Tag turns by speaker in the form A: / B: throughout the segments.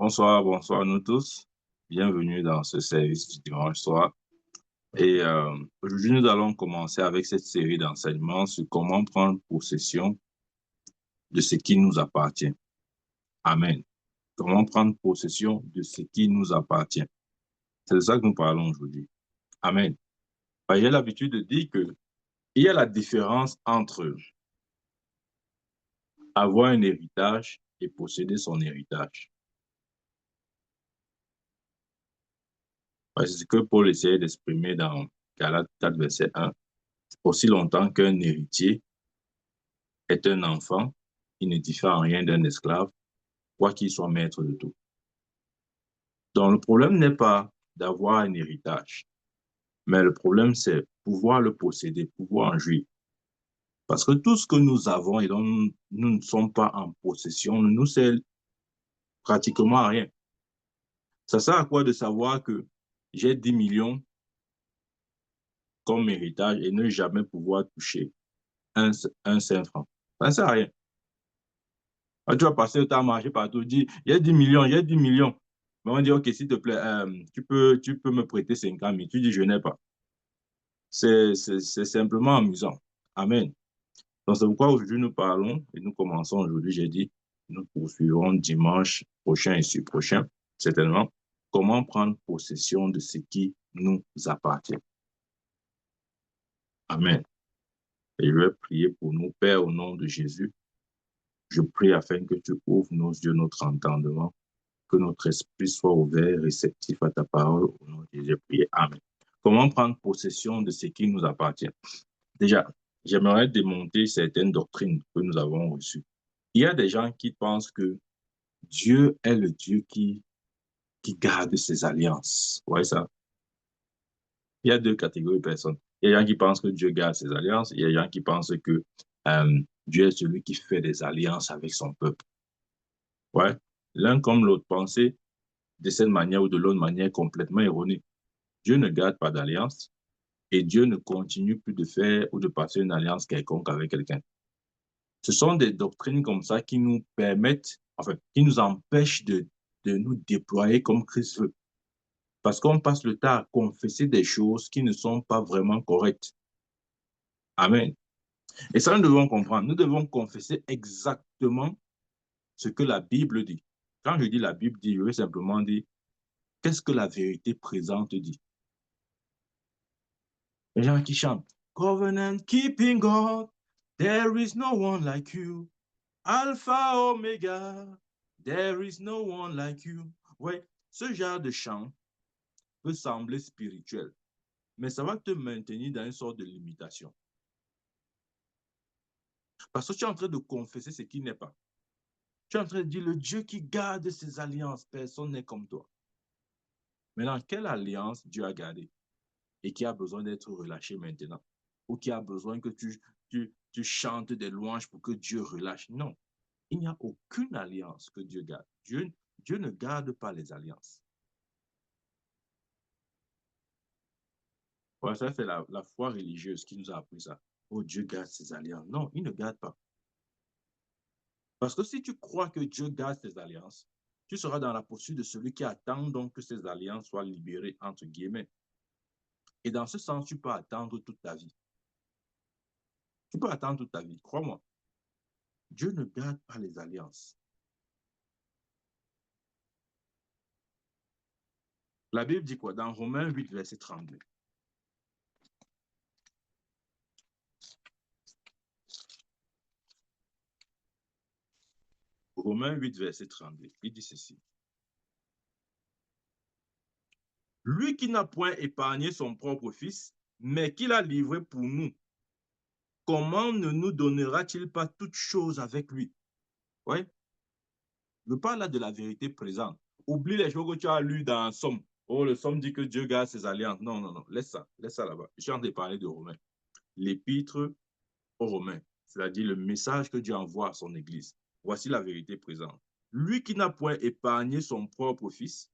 A: Bonsoir à nous tous. Bienvenue dans ce service du dimanche soir. Aujourd'hui, nous allons commencer avec cette série d'enseignements sur comment prendre possession de ce qui nous appartient. Amen. Comment prendre possession de ce qui nous appartient. C'est de ça que nous parlons aujourd'hui. Amen. J'ai l'habitude de dire qu'il y a la différence entre avoir un héritage et posséder son héritage. C'est ce que Paul essayait d'exprimer dans Galates 4, verset 1. Aussi longtemps qu'un héritier est un enfant, il ne diffère en rien d'un esclave, quoi qu'il soit maître de tout. Donc le problème n'est pas d'avoir un héritage, mais le problème c'est pouvoir le posséder, pouvoir en jouir. Parce que tout ce que nous avons et dont nous ne sommes pas en possession ne nous sert pratiquement à rien. Ça sert à quoi de savoir que j'ai 10 millions comme héritage et ne jamais pouvoir toucher un seul franc? Ça ne sert à rien. Quand tu vas passer le temps à marcher partout, dire, il y a 10 millions, il y a 10 millions. Mais on dit, OK, s'il te plaît, tu peux me prêter 50 000. Tu dis, je n'ai pas. C'est simplement amusant. Amen. Donc, c'est pourquoi aujourd'hui nous parlons et nous commençons aujourd'hui, j'ai dit, nous poursuivrons dimanche prochain et sur prochain, certainement, comment prendre possession de ce qui nous appartient. Amen. Et je vais prier pour nous, Père, au nom de Jésus. Je prie afin que tu ouvres nos yeux, notre entendement, que notre esprit soit ouvert, réceptif à ta parole. Au nom de Jésus, j'ai prié. Amen. Comment prendre possession de ce qui nous appartient? Déjà, j'aimerais démonter certaines doctrines que nous avons reçues. Il y a des gens qui pensent que Dieu est le Dieu qui garde ses alliances. Vous voyez ça? Il y a deux catégories de personnes. Il y a des gens qui pensent que Dieu garde ses alliances. Il y a des gens qui pensent que Dieu est celui qui fait des alliances avec son peuple. Ouais. L'un comme l'autre pensait de cette manière ou de l'autre manière complètement erronée. Dieu ne garde pas d'alliance et Dieu ne continue plus de faire ou de passer une alliance quelconque avec quelqu'un. Ce sont des doctrines comme ça qui nous permettent, enfin, qui nous empêchent de nous déployer comme Christ veut. Parce qu'on passe le temps à confesser des choses qui ne sont pas vraiment correctes. Amen. Et ça, nous devons comprendre. Nous devons confesser exactement ce que la Bible dit. Quand je dis la Bible dit, je veux simplement dire qu'est-ce que la vérité présente dit. Les gens qui chantent Covenant keeping God, there is no one like you. Alpha Omega, there is no one like you. Oui, ce genre de chant peut sembler spirituel, mais ça va te maintenir dans une sorte de limitation. Parce que tu es en train de confesser ce qui n'est pas. Tu es en train de dire le Dieu qui garde ses alliances, personne n'est comme toi. Maintenant, quelle alliance Dieu a gardée et qui a besoin d'être relâchée maintenant? Ou qui a besoin que tu chantes des louanges pour que Dieu relâche? Non, il n'y a aucune alliance que Dieu garde. Dieu ne garde pas les alliances. Ouais, ça, c'est la foi religieuse qui nous a appris ça. Oh, Dieu garde ses alliances. Non, il ne garde pas. Parce que si tu crois que Dieu garde ses alliances, tu seras dans la poursuite de celui qui attend donc que ses alliances soient libérées, entre guillemets. Et dans ce sens, tu peux attendre toute ta vie. Tu peux attendre toute ta vie, crois-moi. Dieu ne garde pas les alliances. La Bible dit quoi? Dans Romains 8, verset 32. Romains 8, verset 32. Il dit ceci. Lui qui n'a point épargné son propre fils, mais qui l'a livré pour nous, comment ne nous donnera-t-il pas toutes choses avec lui? Oui. Je parle là de la vérité présente. Oublie les choses que tu as lues dans Somme. Oh, le Somme dit que Dieu garde ses alliances. Non, non, non. Laisse ça là-bas. Je suis en train de parler de Romains. L'épître aux Romains, c'est-à-dire le message que Dieu envoie à son Église. Voici la vérité présente. Lui qui n'a point épargné son propre fils,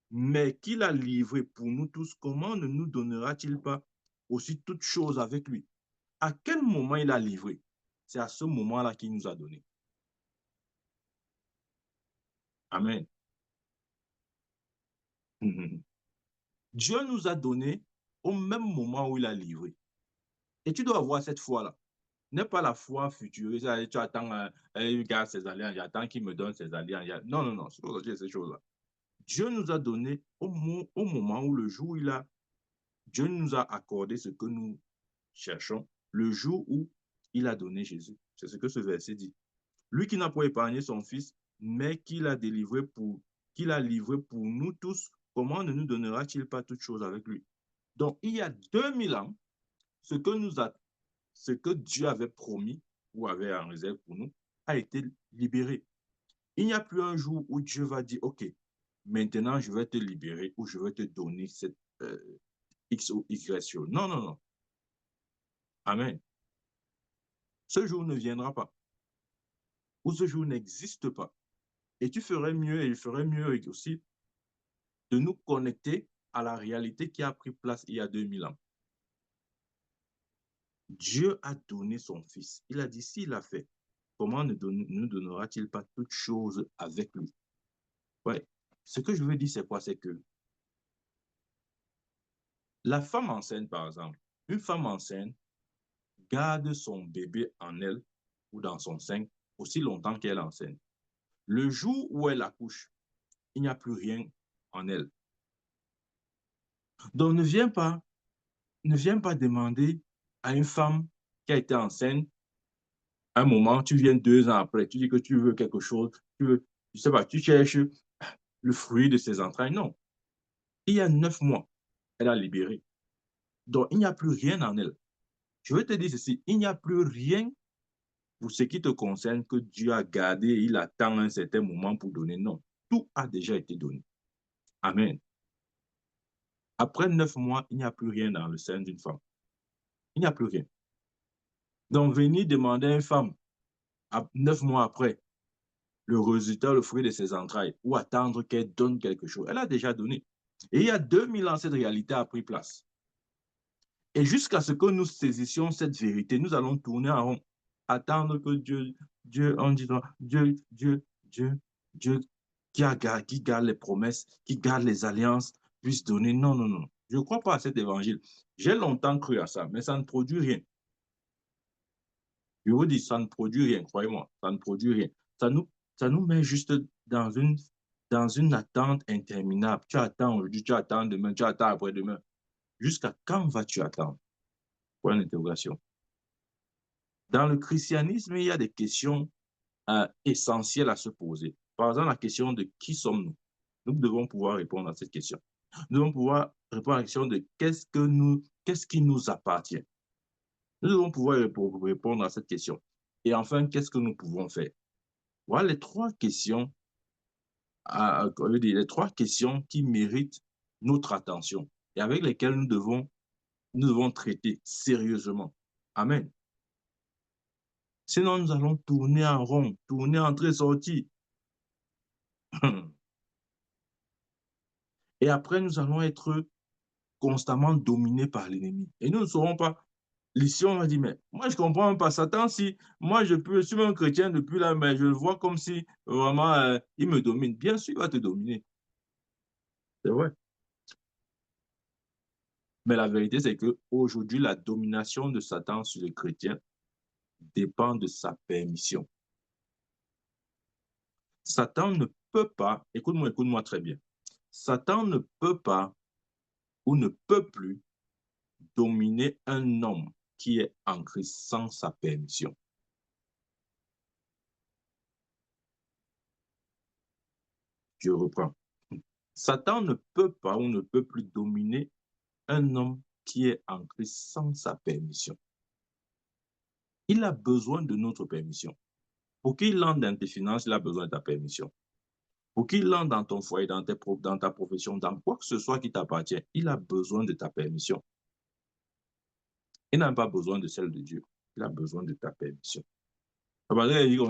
A: mais qui l'a livré pour nous tous, comment ne nous donnera-t-il pas aussi toutes choses avec lui? À quel moment il a livré? C'est à ce moment-là qu'il nous a donné. Amen. Dieu nous a donné au même moment où il a livré. Et tu dois avoir cette foi-là. N'est pas la foi futuriste. Tu attends, il garde ses alliances, j'attends qu'il me donne ses alliances. Non, non, non, c'est pas ces choses-là. Dieu nous a donné au moment où le jour où Dieu nous a accordé ce que nous cherchons, le jour où il a donné Jésus. C'est ce que ce verset dit. Lui qui n'a pas épargné son fils, mais qu'il a livré pour nous tous, comment ne nous donnera-t-il pas toutes choses avec lui? Donc, il y a 2000 ans, ce que Dieu avait promis ou avait en réserve pour nous a été libéré. Il n'y a plus un jour où Dieu va dire, OK, maintenant je vais te libérer ou je vais te donner cette X ou Y chose. Non, non, non. Amen. Ce jour ne viendra pas. Ou ce jour n'existe pas. Et tu ferais mieux, et je ferais mieux aussi, de nous connecter à la réalité qui a pris place il y a 2000 ans. Dieu a donné son Fils. Il a dit, s'il a fait, comment ne nous donnera-t-il pas toutes choses avec lui? Ouais. Ce que je veux dire, c'est quoi? C'est que la femme enceinte, par exemple, une femme enceinte garde son bébé en elle ou dans son sein aussi longtemps qu'elle est enceinte. Le jour où elle accouche, il n'y a plus rien en elle. Donc ne viens pas demander à une femme qui a été enceinte un moment, tu viens 2 ans après, tu dis que tu veux quelque chose, je sais pas, tu cherches le fruit de ses entrailles. Non. Il y a 9 mois, elle a libéré. Donc, il n'y a plus rien en elle. Je veux te dire ceci, il n'y a plus rien pour ce qui te concerne que Dieu a gardé, il attend un certain moment pour donner. Non, tout a déjà été donné. Amen. Après 9 mois, il n'y a plus rien dans le sein d'une femme. Il n'y a plus rien. Donc, venir demander à une femme, 9 mois après, le résultat, le fruit de ses entrailles, ou attendre qu'elle donne quelque chose, elle a déjà donné. Et il y a 2000 ans, cette réalité a pris place. Et jusqu'à ce que nous saisissions cette vérité, nous allons tourner en rond, attendre que Dieu, on dit, Dieu qui garde les promesses, qui garde les alliances, puisse donner. Non, non, non. Je ne crois pas à cet évangile. J'ai longtemps cru à ça, mais ça ne produit rien. Je vous dis, ça ne produit rien, croyez-moi, ça ne produit rien. Ça nous met juste dans une attente interminable. Tu attends aujourd'hui, tu attends demain, tu attends après-demain. Jusqu'à quand vas-tu attendre? Point d'interrogation. Dans le christianisme, il y a des questions essentielles à se poser. Par exemple, la question de qui sommes-nous? Nous devons pouvoir répondre à cette question. Nous devons pouvoir répondre à la question de qu'est-ce qui nous appartient? Nous devons pouvoir répondre à cette question. Et enfin, qu'est-ce que nous pouvons faire? Voilà les trois questions qui méritent notre attention et avec lesquelles nous devons traiter sérieusement. Amen. Sinon, nous allons tourner en rond, tourner, entrer, sortir. Et après, nous allons être constamment dominés par l'ennemi. Et nous ne saurons pas. Ici, on va dire, mais moi, je ne comprends pas Satan. Si moi, je suis un chrétien depuis là, mais je le vois comme si vraiment il me domine. Bien sûr, il va te dominer. C'est vrai. Mais la vérité, c'est qu'aujourd'hui, la domination de Satan sur les chrétiens dépend de sa permission. Satan ne peut pas, écoute-moi très bien, Satan ne peut pas ou ne peut plus dominer un homme qui est en Christ sans sa permission. Je reprends. Satan ne peut pas ou ne peut plus dominer un homme qui est en Christ sans sa permission. Il a besoin de notre permission. Pour qu'il entre dans tes finances, il a besoin de ta permission. Pour qu'il entre dans ton foyer, dans ta profession, dans quoi que ce soit qui t'appartient, il a besoin de ta permission. Il n'a pas besoin de celle de Dieu. Il a besoin de ta permission. On a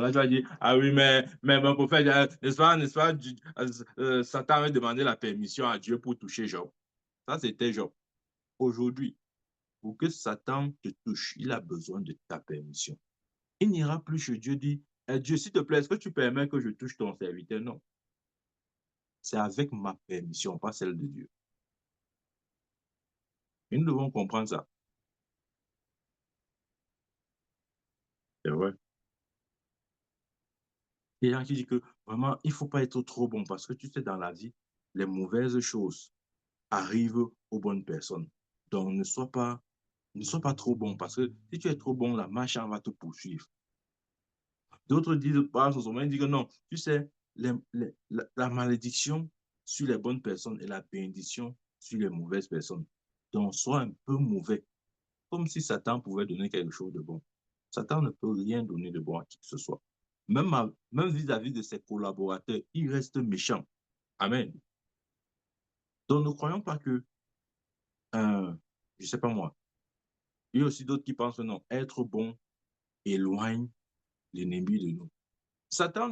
A: déjà dit, ah oui, mais mon prophète, n'est-ce pas, Satan avait demandé la permission à Dieu pour toucher Job. Ça, c'était Job. Aujourd'hui, pour que Satan te touche, il a besoin de ta permission. Il n'ira plus chez Dieu dire, Dieu, s'il te plaît, est-ce que tu permets que je touche ton serviteur? Non. c'est avec ma permission, pas celle de Dieu. Et nous devons comprendre ça. C'est vrai. Il y a des gens qui disent que vraiment, il ne faut pas être trop bon parce que tu sais, dans la vie, les mauvaises choses arrivent aux bonnes personnes. Donc, ne sois pas trop bon parce que si tu es trop bon, la machin va te poursuivre. D'autres disent, par ce moment, ils disent que non, tu sais, la malédiction sur les bonnes personnes et la bénédiction sur les mauvaises personnes. Donc, sois un peu mauvais, comme si Satan pouvait donner quelque chose de bon. Satan ne peut rien donner de bon à qui que ce soit. Même vis-à-vis de ses collaborateurs, il reste méchant. Amen. Donc, ne croyons pas que, je ne sais pas moi, il y a aussi d'autres qui pensent que non, être bon éloigne l'ennemi de nous. Satan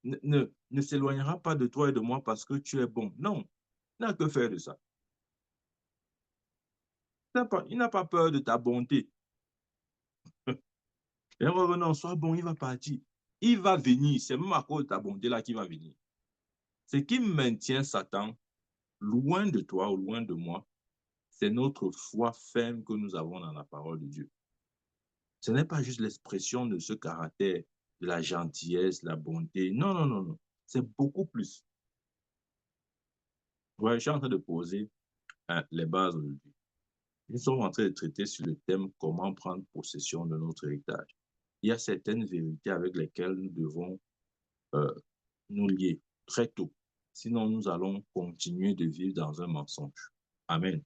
A: ne s'éloignera pas de toi et de moi parce que tu es bon. Non, il n'a que faire de ça. Il n'a pas peur de ta bonté. Et revenons, sois bon, il va partir. Il va venir. C'est même à cause de ta bonté là qu'il va venir. Ce qui maintient Satan loin de toi ou loin de moi, c'est notre foi ferme que nous avons dans la parole de Dieu. Ce n'est pas juste l'expression de ce caractère, de la gentillesse, la bonté. Non, non, non, non. C'est beaucoup plus. Ouais, je suis en train de poser les bases aujourd'hui. Nous sommes en train de traiter sur le thème comment prendre possession de notre héritage. Il y a certaines vérités avec lesquelles nous devons euh, nous lier très tôt. Sinon, nous allons continuer de vivre dans un mensonge. Amen.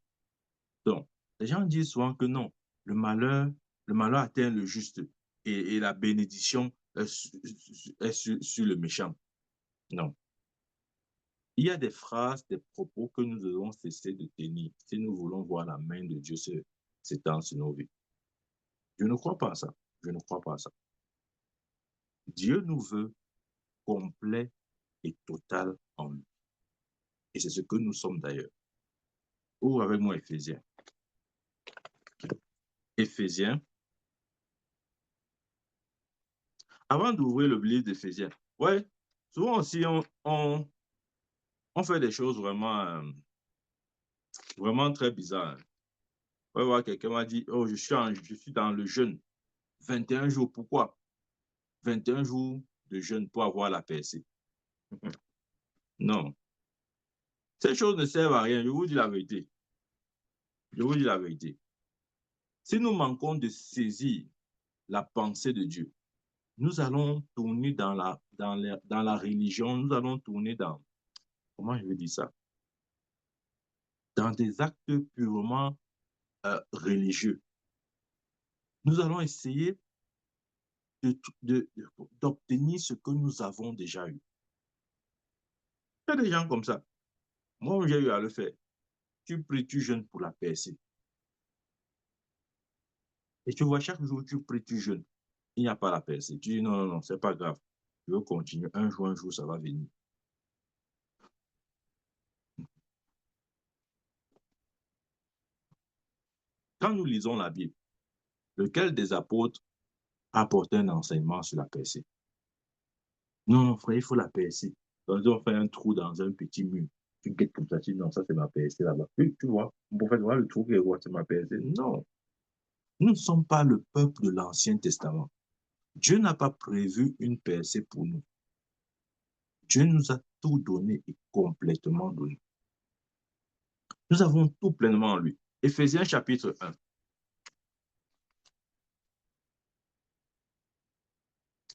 A: Donc, les gens disent souvent que non, le malheur atteint le juste et la bénédiction est sur le méchant. Non. Il y a des phrases, des propos que nous devons cesser de tenir si nous voulons voir la main de Dieu s'étendre sur nos vies. Je ne crois pas à ça. Je ne crois pas à ça. Dieu nous veut complet et total en lui. Et c'est ce que nous sommes d'ailleurs. Ouvre avec moi Éphésiens. Éphésiens. Avant d'ouvrir le livre d'Éphésiens, ouais, souvent aussi on fait des choses vraiment très bizarres. Ouais, ouais, quelqu'un m'a dit, oh, je suis dans le jeûne. 21 jours, pourquoi? 21 jours de jeûne pour avoir la percée. Non. Ces choses ne servent à rien, je vous dis la vérité. Je vous dis la vérité. Si nous manquons de saisir la pensée de Dieu, nous allons tourner dans la religion, nous allons tourner dans, comment je veux dire ça, dans des actes purement religieux. Nous allons essayer d'obtenir ce que nous avons déjà eu. Il y a des gens comme ça. Moi, j'ai eu à le faire. Tu pries, tu jeûnes pour la percée. Et tu vois, chaque jour, tu pries, tu jeûnes. Il n'y a pas la percée. Tu dis non, non, non, c'est pas grave. Je veux continuer. Un jour, ça va venir. Quand nous lisons la Bible, lequel des apôtres apporte un enseignement sur la percée? Non, non, frère, il faut la percer. Donc, on fait un trou dans un petit mur. Tu guettes comme ça, tu dis non, ça c'est ma percée là-bas. Oui, tu vois, mon prophète, voilà le trou qui est roi, c'est ma percée. Non, nous ne sommes pas le peuple de l'Ancien Testament. Dieu n'a pas prévu une percée pour nous. Dieu nous a tout donné et complètement donné. Nous avons tout pleinement en lui. Éphésiens chapitre 1.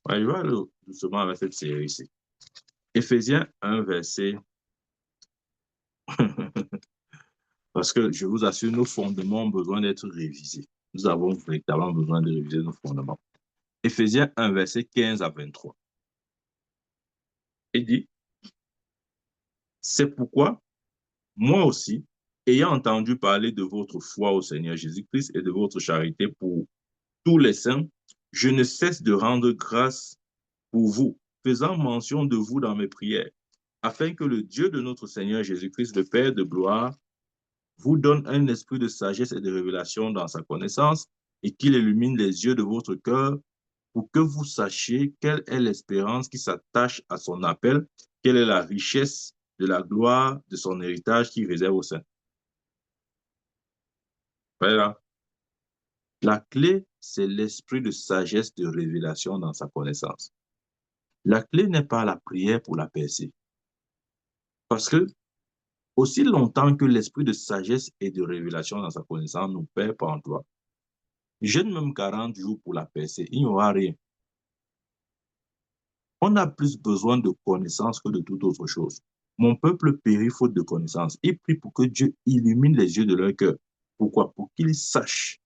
A: Ouais, je vais aller doucement avec cette série ici. Éphésiens 1, verset. Parce que je vous assure, nos fondements ont besoin d'être révisés. Nous avons véritablement besoin de réviser nos fondements. Éphésiens 1, verset 15 à 23. Il dit, c'est pourquoi, moi aussi, ayant entendu parler de votre foi au Seigneur Jésus-Christ et de votre charité pour tous les saints, je ne cesse de rendre grâce pour vous, faisant mention de vous dans mes prières, afin que le Dieu de notre Seigneur Jésus-Christ, le Père de gloire, vous donne un esprit de sagesse et de révélation dans sa connaissance et qu'il illumine les yeux de votre cœur pour que vous sachiez quelle est l'espérance qui s'attache à son appel, quelle est la richesse de la gloire de son héritage qui réserve aux saints. Voilà. La clé, c'est l'esprit de sagesse de révélation dans sa connaissance. La clé n'est pas la prière pour la percer. Parce que aussi longtemps que l'esprit de sagesse et de révélation dans sa connaissance ne perd pas en toi, jeûne même 40 jours pour la percer, il n'y aura rien. On a plus besoin de connaissance que de toute autre chose. Mon peuple périt faute de connaissance. Il prie pour que Dieu illumine les yeux de leur cœur. Pourquoi? Pour qu'ils sachent.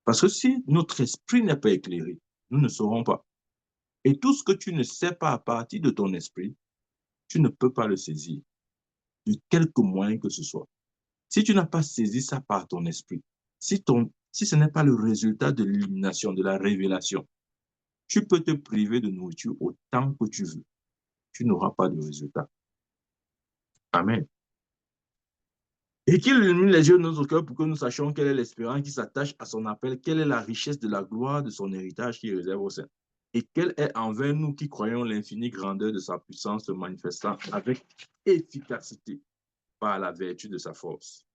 A: Parce que si notre esprit n'est pas éclairé, nous ne saurons pas. Et tout ce que tu ne sais pas à partir de ton esprit, tu ne peux pas le saisir, de quelque moyen que ce soit. Si tu n'as pas saisi ça par ton esprit, si ce n'est pas le résultat de l'illumination, de la révélation, tu peux te priver de nourriture autant que tu veux. Tu n'auras pas de résultat. Amen. Et qu'il illumine les yeux de notre cœur pour que nous sachions quelle est l'espérance qui s'attache à son appel, quelle est la richesse de la gloire de son héritage qui réserve aux saints. Et quelle est envers nous qui croyons l'infinie grandeur de sa puissance se manifestant avec efficacité par la vertu de sa force.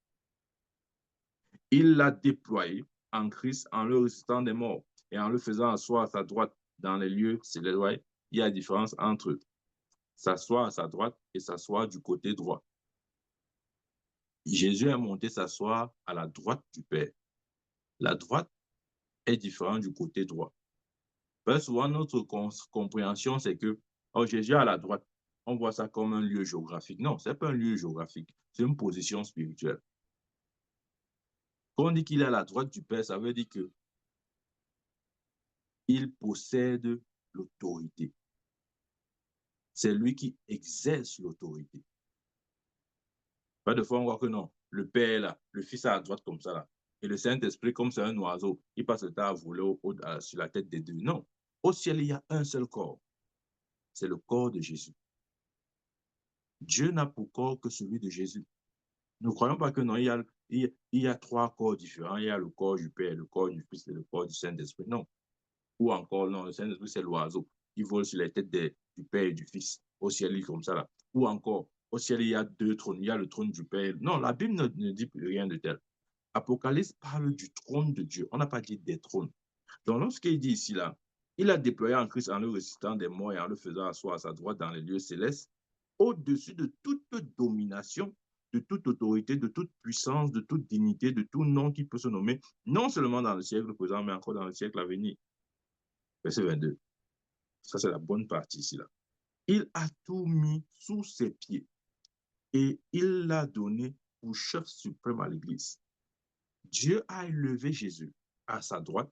A: Il l'a déployé en Christ en le ressuscitant des morts et en le faisant asseoir à sa droite dans les lieux célestes. Il y a différence entre s'asseoir à sa droite et s'asseoir du côté droit. Jésus est monté s'asseoir à la droite du Père. La droite est différente du côté droit. Bien souvent, notre compréhension, c'est que Jésus est à la droite. On voit ça comme un lieu géographique. Non, ce n'est pas un lieu géographique. C'est une position spirituelle. Quand on dit qu'il est à la droite du Père, ça veut dire qu'il possède l'autorité. C'est lui qui exerce l'autorité. Pas de fois, on voit que non. Le Père est là, le Fils est à la droite comme ça là. Et le Saint-Esprit, comme c'est un oiseau, il passe le temps à voler sur la tête des deux. Non. Au ciel, il y a un seul corps. C'est le corps de Jésus. Dieu n'a pour corps que celui de Jésus. Ne croyons pas que non, il y a trois corps différents. Il y a le corps du Père, le corps du Fils et le corps du Saint-Esprit. Non. Ou encore, non, le Saint-Esprit, c'est l'oiseau. Il vole sur les têtes du Père et du Fils. Au ciel, il est comme ça là. Ou encore, au ciel, il y a deux trônes. Il y a le trône du Père. Non, la Bible ne dit rien de tel. Apocalypse parle du trône de Dieu. On n'a pas dit des trônes. Donc, lorsqu'il dit ici là, il a déployé en Christ en le ressuscitant des morts et en le faisant asseoir à sa droite dans les lieux célestes, au-dessus de toute domination, de toute autorité, de toute puissance, de toute dignité, de tout nom qui peut se nommer, non seulement dans le siècle présent, mais encore dans le siècle à venir. Verset 22. Ça, c'est la bonne partie ici là. Il a tout mis sous ses pieds et il l'a donné pour chef suprême à l'Église. Dieu a élevé Jésus à sa droite.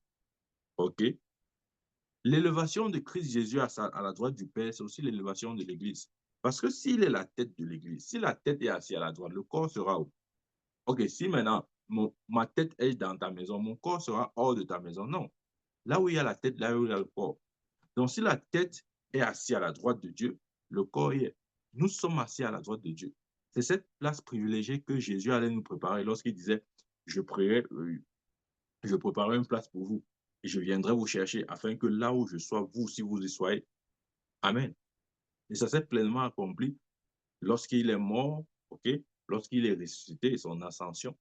A: OK? L'élévation de Christ Jésus à la droite du Père, c'est aussi l'élévation de l'Église. Parce que s'il est la tête de l'Église, si la tête est assise à la droite, le corps sera où? OK, si maintenant ma tête est dans ta maison, mon corps sera hors de ta maison. Non. Là où il y a la tête, là où il y a le corps. Donc si la tête est assise à la droite de Dieu, le corps y est. Nous sommes assis à la droite de Dieu. C'est cette place privilégiée que Jésus allait nous préparer lorsqu'il disait, je préparerai une place pour vous et je viendrai vous chercher afin que là où je sois, vous aussi vous y soyez. Amen. Et ça s'est pleinement accompli lorsqu'il est mort, ok, lorsqu'il est ressuscité et son ascension.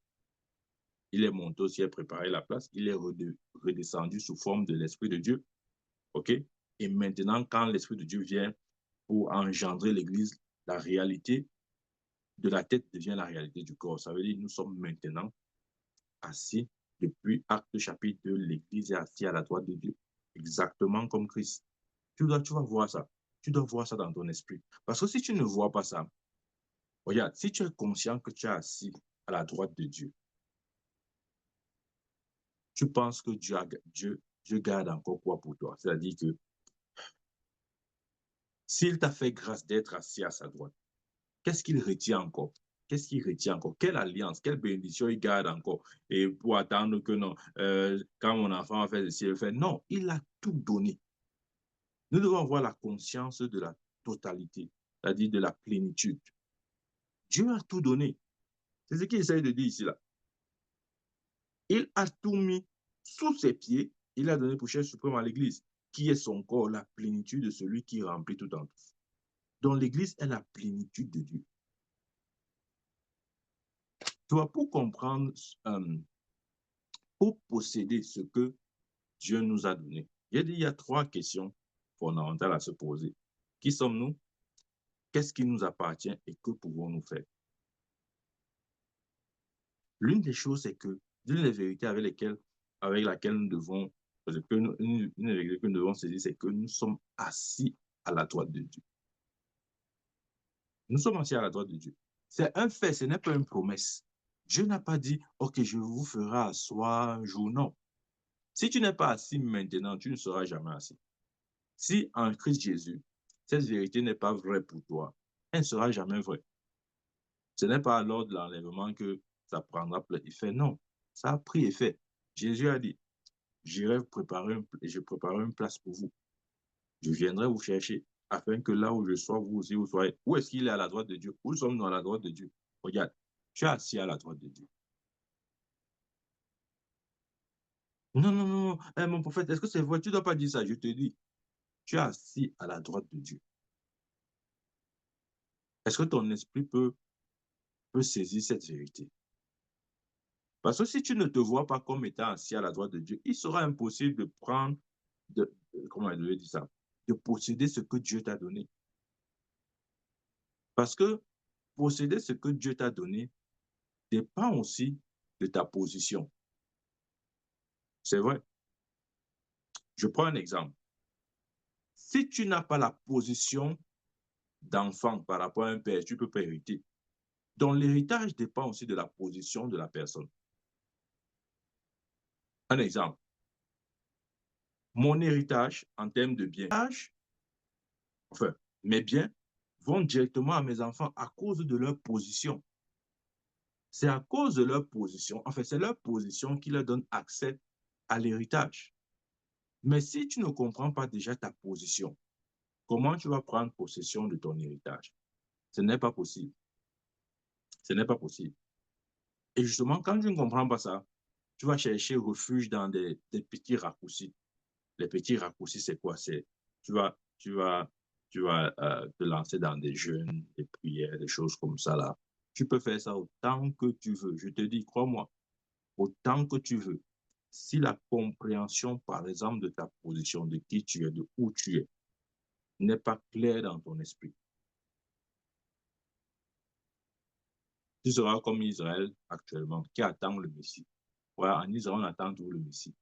A: Il est monté aussi à préparer la place. Il est redescendu sous forme de l'Esprit de Dieu. Ok. Et maintenant, quand l'Esprit de Dieu vient pour engendrer l'Église, la réalité de la tête devient la réalité du corps. Ça veut dire que nous sommes maintenant assis depuis Acte chapitre 2, l'Église est assise à la droite de Dieu. Exactement comme Christ. Tu vas voir ça. Tu dois voir ça dans ton esprit. Parce que si tu ne vois pas ça, regarde, si tu es conscient que tu es assis à la droite de Dieu, tu penses que Dieu garde encore quoi pour toi? C'est-à-dire que s'il t'a fait grâce d'être assis à sa droite, qu'est-ce qu'il retient encore? Qu'est-ce qu'il retient encore? Quelle alliance, quelle bénédiction il garde encore? Et pour attendre que non, quand mon enfant a fait ceci, il fait. Non, il a tout donné. Nous devons avoir la conscience de la totalité, c'est-à-dire de la plénitude. Dieu a tout donné. C'est ce qu'il essaie de dire ici, là. Il a tout mis sous ses pieds. Il a donné pour chef suprême à l'Église, qui est son corps, la plénitude de celui qui remplit tout en tout. Donc l'Église est la plénitude de Dieu. Tu vois, pour comprendre, pour posséder ce que Dieu nous a donné, j'ai dit, il y a 3 questions fondamentales à se poser. Qui sommes-nous? Qu'est-ce qui nous appartient et que pouvons-nous faire? L'une des choses, c'est que l'une des vérités avec laquelle nous devons, une des vérités que nous devons saisir, c'est que nous sommes assis à la droite de Dieu. Nous sommes assis à la droite de Dieu. C'est un fait, ce n'est pas une promesse. Dieu n'a pas dit, OK, je vous ferai asseoir un jour. Non. Si tu n'es pas assis maintenant, tu ne seras jamais assis. Si en Christ Jésus, cette vérité n'est pas vraie pour toi, elle ne sera jamais vraie. Ce n'est pas lors de l'enlèvement que ça prendra effet. Non, ça a pris effet. Jésus a dit, j'irai je préparerai une place pour vous. Je viendrai vous chercher afin que là où je sois, vous aussi vous soyez. Où est-ce qu'il est à la droite de Dieu? Où sommes-nous à la droite de Dieu? Regarde, tu es assis à la droite de Dieu. Non, non, non, non. Mon prophète, est-ce que c'est vrai? Tu ne dois pas dire ça. Je te dis, tu es assis à la droite de Dieu. Est-ce que ton esprit peut saisir cette vérité? Parce que si tu ne te vois pas comme étant assis à la droite de Dieu, il sera impossible de prendre, comment je vais dire ça, de posséder ce que Dieu t'a donné. Parce que posséder ce que Dieu t'a donné dépend aussi de ta position. C'est vrai. Je prends un exemple. Si tu n'as pas la position d'enfant par rapport à un père, tu ne peux pas hériter. Donc l'héritage dépend aussi de la position de la personne. Un exemple. Mon héritage en termes de biens, enfin, mes biens vont directement à mes enfants à cause de leur position. C'est à cause de leur position, enfin, c'est leur position qui leur donne accès à l'héritage. Mais si tu ne comprends pas déjà ta position, comment tu vas prendre possession de ton héritage? Ce n'est pas possible. Ce n'est pas possible. Et justement, quand tu ne comprends pas ça, tu vas chercher refuge dans des petits raccourcis. Les petits raccourcis, c'est quoi? C'est tu vas, tu vas, tu vas te lancer dans des jeûnes, des prières, des choses comme ça là. Tu peux faire ça autant que tu veux. Je te dis, crois-moi, autant que tu veux. Si la compréhension, par exemple, de ta position, de qui tu es, de où tu es, n'est pas claire dans ton esprit, tu seras comme Israël actuellement, qui attend le Messie. Voilà, en Israël, on attend toujours le Messie.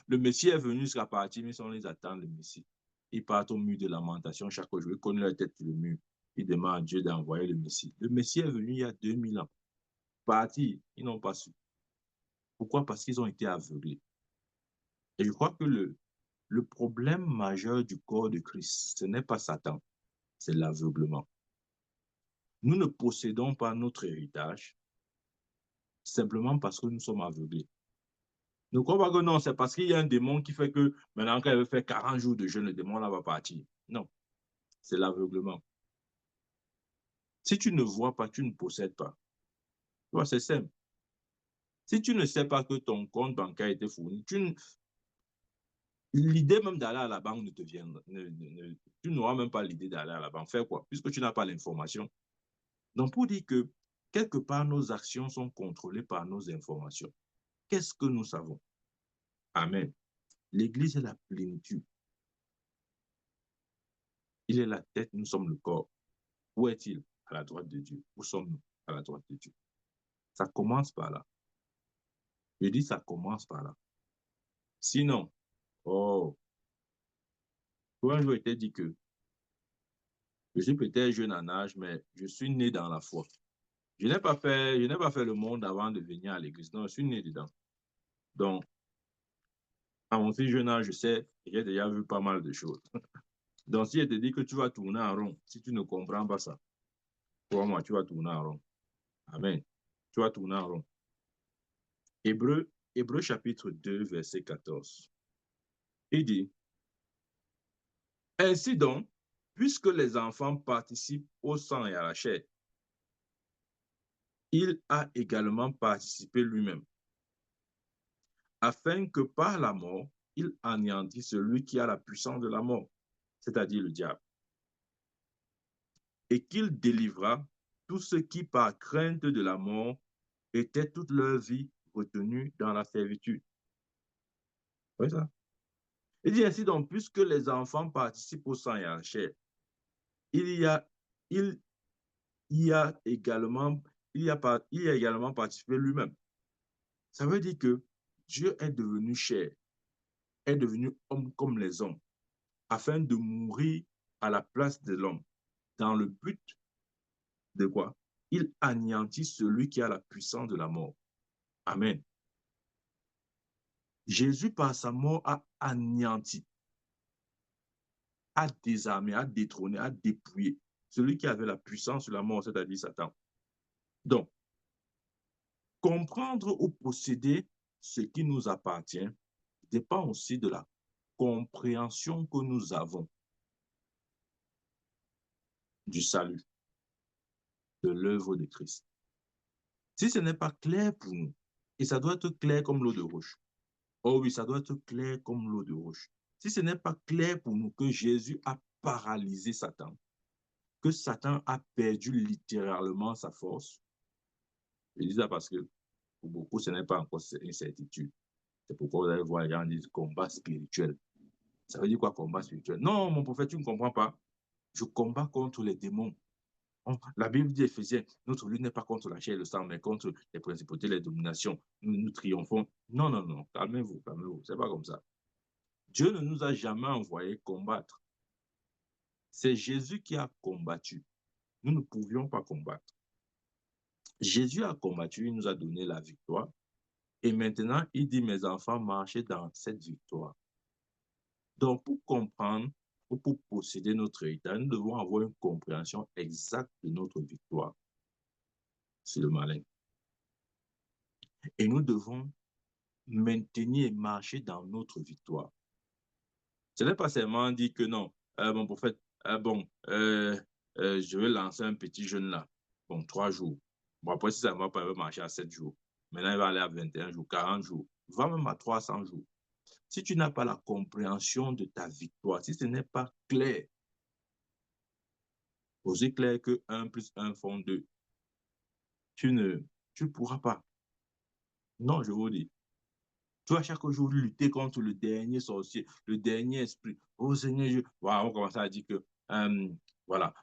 A: Le Messie est venu jusqu'à partir, mais on les attend, le Messie. Ils partent au mur de lamentation chaque jour. Ils connaissent leur tête sur le mur. Ils demandent à Dieu d'envoyer le Messie. Le Messie est venu il y a 2000 ans. Parti, ils n'ont pas su. Pourquoi? Parce qu'ils ont été aveuglés. Et je crois que le problème majeur du corps de Christ, ce n'est pas Satan, c'est l'aveuglement. Nous ne possédons pas notre héritage simplement parce que nous sommes aveuglés. Ne crois pas que non, c'est parce qu'il y a un démon qui fait que maintenant, quand il veut faire 40 jours de jeûne, le démon là va partir. Non, c'est l'aveuglement. Si tu ne vois pas, tu ne possèdes pas. Tu vois, c'est simple. Si tu ne sais pas que ton compte bancaire a été fourni, l'idée même d'aller à la banque ne te vient. Tu n'auras même pas l'idée d'aller à la banque. Faire quoi? Puisque tu n'as pas l'information. Donc, pour dire que quelque part, nos actions sont contrôlées par nos informations. Qu'est-ce que nous savons? Amen. L'Église est la plénitude. Il est la tête, nous sommes le corps. Où est-il? À la droite de Dieu. Où sommes-nous? À la droite de Dieu. Ça commence par là. Je dis ça commence par là. Sinon, oh, toi, un jour, il t'a dit que je suis peut-être jeune en âge, mais je suis né dans la foi. Je n'ai pas fait le monde avant de venir à l'église. Non, je suis né dedans. Donc, à mon si jeune âge, je sais, j'ai déjà vu pas mal de choses. Donc, si elle te dit que tu vas tourner en rond, si tu ne comprends pas ça, crois-moi, tu vas tourner en rond. Amen. Tu vas tourner en rond. Hébreu chapitre 2, verset 14. Il dit, ainsi donc, puisque les enfants participent au sang et à la chair, il a également participé lui-même, afin que par la mort, il anéantisse celui qui a la puissance de la mort, c'est-à-dire le diable, et qu'il délivra tous ceux qui, par crainte de la mort, étaient toute leur vie retenus dans la servitude. Oui, ça. Il dit ainsi donc, puisque les enfants participent au sang et à la chair, il y a, il y a également, il y a également participé lui-même. Ça veut dire que Dieu est devenu chair, est devenu homme comme les hommes, afin de mourir à la place de l'homme, dans le but de quoi? Il anéantit celui qui a la puissance de la mort. Amen. Jésus, par sa mort, a anéanti, a désarmé, a détrôné, a dépouillé celui qui avait la puissance sur la mort, c'est-à-dire Satan. Donc, comprendre ou posséder ce qui nous appartient dépend aussi de la compréhension que nous avons du salut, de l'œuvre de Christ. Si ce n'est pas clair pour nous, et ça doit être clair comme l'eau de roche. Oh oui, ça doit être clair comme l'eau de roche. Si ce n'est pas clair pour nous que Jésus a paralysé Satan, que Satan a perdu littéralement sa force, je dis ça parce que pour beaucoup, ce n'est pas encore une certitude. C'est pourquoi vous allez voir les gens disent combat spirituel. Ça veut dire quoi, combat spirituel? Non, mon prophète, tu ne comprends pas. Je combats contre les démons. La Bible dit, Éphésiens, notre lutte n'est pas contre la chair et le sang, mais contre les principautés, les dominations. Nous triomphons. Non, non, non, calmez-vous, calmez-vous. C'est pas comme ça. Dieu ne nous a jamais envoyé combattre. C'est Jésus qui a combattu. Nous ne pouvions pas combattre. Jésus a combattu, il nous a donné la victoire. Et maintenant, il dit, mes enfants, marchez dans cette victoire. Donc, pour comprendre ou pour posséder notre héritage, nous devons avoir une compréhension exacte de notre victoire. C'est le malin. Et nous devons maintenir et marcher dans notre victoire. Ce n'est pas seulement dire que non, mon prophète, je vais lancer un petit jeûne là. Bon, 3 jours. Bon, après, si ça ne va pas, il va marcher à 7 jours. Maintenant, il va aller à 21 jours, 40 jours. Va même à 300 jours. Si tu n'as pas la compréhension de ta victoire, si ce n'est pas clair, aussi clair que 1 plus 1 font 2, tu ne pourras pas. Non, je vous dis. Tu vas chaque jour lutter contre le dernier sorcier, le dernier esprit. Oh Seigneur, voilà, on commence à dire que, voilà,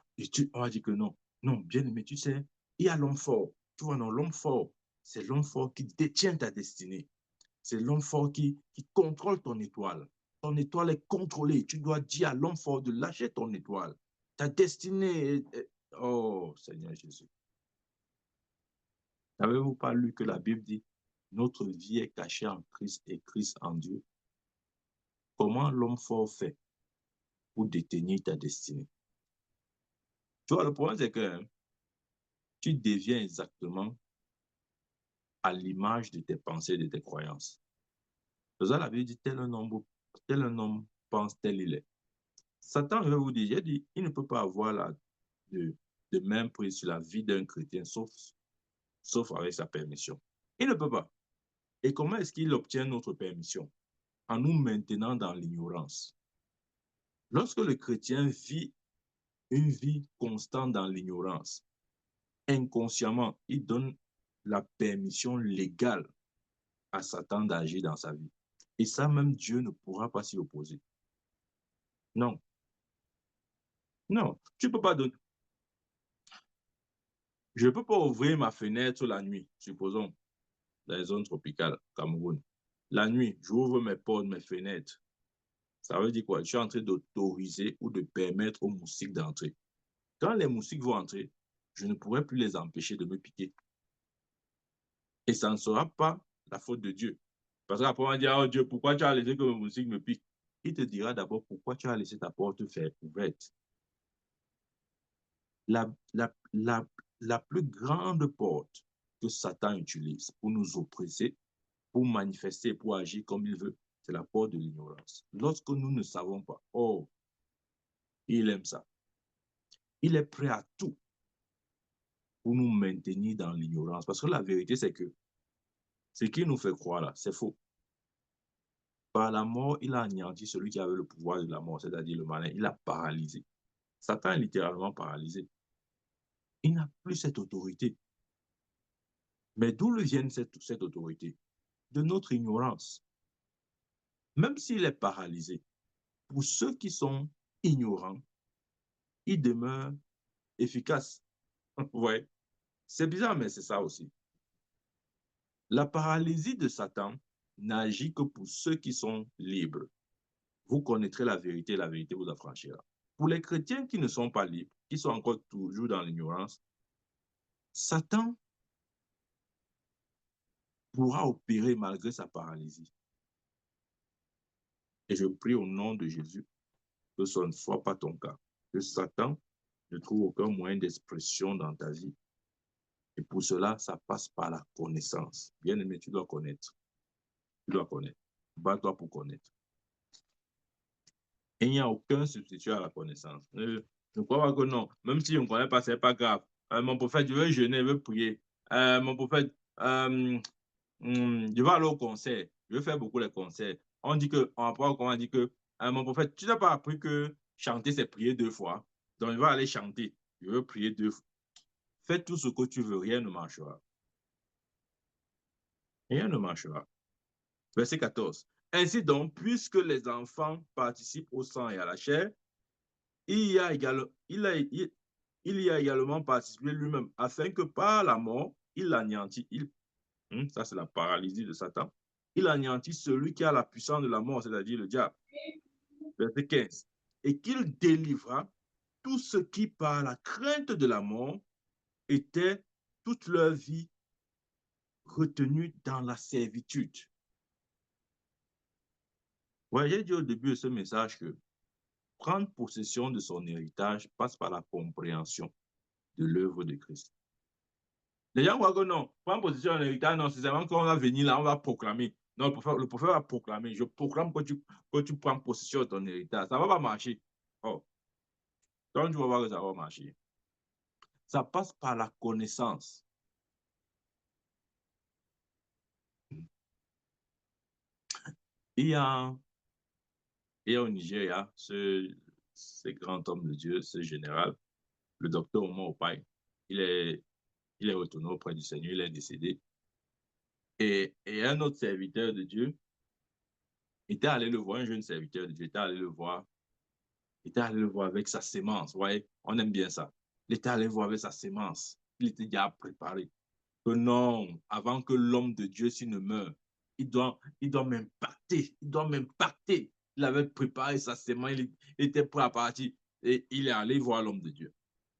A: on va dire que non. Non, bien aimé, tu sais, il y a l'homme fort. Tu vois, non, l'homme fort, c'est l'homme fort qui détient ta destinée. C'est l'homme fort qui contrôle ton étoile. Ton étoile est contrôlée. Tu dois dire à l'homme fort de lâcher ton étoile. Ta destinée Oh, Seigneur Jésus. N'avez-vous pas lu que la Bible dit, notre vie est cachée en Christ et Christ en Dieu? Comment l'homme fort fait pour détenir ta destinée? Tu vois, le problème, c'est que tu deviens exactement à l'image de tes pensées et de tes croyances. C'est ça, la Bible dit, tel un homme pense, tel il est. Satan, je vais vous dire, j'ai dit, il ne peut pas avoir de même prise sur la vie d'un chrétien, sauf avec sa permission. Il ne peut pas. Et comment est-ce qu'il obtient notre permission? En nous maintenant dans l'ignorance. Lorsque le chrétien vit une vie constante dans l'ignorance, inconsciemment, il donne la permission légale à Satan d'agir dans sa vie. Et ça, même Dieu ne pourra pas s'y opposer. Non. Non. Tu peux pas donner. Je ne peux pas ouvrir ma fenêtre la nuit, supposons, dans les zones tropicales, Cameroun. La nuit, j'ouvre mes portes, mes fenêtres. Ça veut dire quoi? Je suis en train d'autoriser ou de permettre aux moustiques d'entrer. Quand les moustiques vont entrer, je ne pourrai plus les empêcher de me piquer. Et ça ne sera pas la faute de Dieu. Parce qu'après, on va dire, oh Dieu, pourquoi tu as laissé que le moustique me pique? Il te dira d'abord pourquoi tu as laissé ta porte ouverte. La, la, la, la plus grande porte que Satan utilise pour nous oppresser, pour manifester, pour agir comme il veut, c'est la porte de l'ignorance. Lorsque nous ne savons pas, oh, il aime ça. Il est prêt à tout pour nous maintenir dans l'ignorance. Parce que la vérité, c'est que ce qu'il nous fait croire là, c'est faux. Par la mort, il a anéanti celui qui avait le pouvoir de la mort, c'est-à-dire le malin. Il a paralysé. Satan est littéralement paralysé. Il n'a plus cette autorité. Mais d'où vient cette autorité? De notre ignorance. Même s'il est paralysé, pour ceux qui sont ignorants, il demeure efficace. Ouais, c'est bizarre, mais c'est ça aussi. La paralysie de Satan n'agit que pour ceux qui sont libres. Vous connaîtrez la vérité vous affranchira. Pour les chrétiens qui ne sont pas libres, qui sont encore toujours dans l'ignorance, Satan pourra opérer malgré sa paralysie. Et je prie au nom de Jésus que ce ne soit pas ton cas, que Satan ne trouve aucun moyen d'expression dans ta vie. Et pour cela, ça passe par la connaissance. Bien aimé, tu dois connaître. Tu dois connaître. Bats-toi pour connaître. Et il n'y a aucun substitut à la connaissance. Je ne crois pas que non. Même si je ne connais pas, ce n'est pas grave. Mon prophète, je veux jeûner, je veux prier. Mon prophète, je vais aller au concert. Je veux faire beaucoup les concerts. On dit que, on dit que, mon prophète, tu n'as pas appris que chanter, c'est prier 2 fois. Donc, je vais aller chanter. Je veux prier 2 fois. Fais tout ce que tu veux, rien ne marchera. Rien ne marchera. Verset 14. Ainsi donc, puisque les enfants participent au sang et à la chair, il y a également participé lui-même, afin que par la mort, il anéantit, ça c'est la paralysie de Satan, il anéantit celui qui a la puissance de la mort, c'est-à-dire le diable. Verset 15. Et qu'il délivra tous ceux qui, par la crainte de la mort, étaient toute leur vie retenus dans la servitude. Ouais, j'ai dit au début de ce message que prendre possession de son héritage passe par la compréhension de l'œuvre de Christ. Les gens croient que non, prendre possession de l'héritage, non, c'est seulement qu'on va venir là, on va proclamer. Non, le prophète va proclamer. Je proclame que tu prends possession de ton héritage. Ça ne va pas marcher. Oh, donc tu vas voir que ça va marcher. Ça passe par la connaissance. Il y a, il y a au Nigeria ce grand homme de Dieu, ce général, le docteur Omar Opai. Il est, il est retourné auprès du Seigneur, il est décédé. Et un autre serviteur de Dieu était allé le voir, un jeune serviteur de Dieu était allé le voir avec sa sémence. Vous voyez, on aime bien ça. Il était allé le voir avec sa sémence. Il était déjà préparé. Que non, avant que l'homme de Dieu s'il ne meure, il doit m'impacter. Il doit m'impacter. Il avait préparé sa sémence, il était prêt à partir. Et il est allé voir l'homme de Dieu.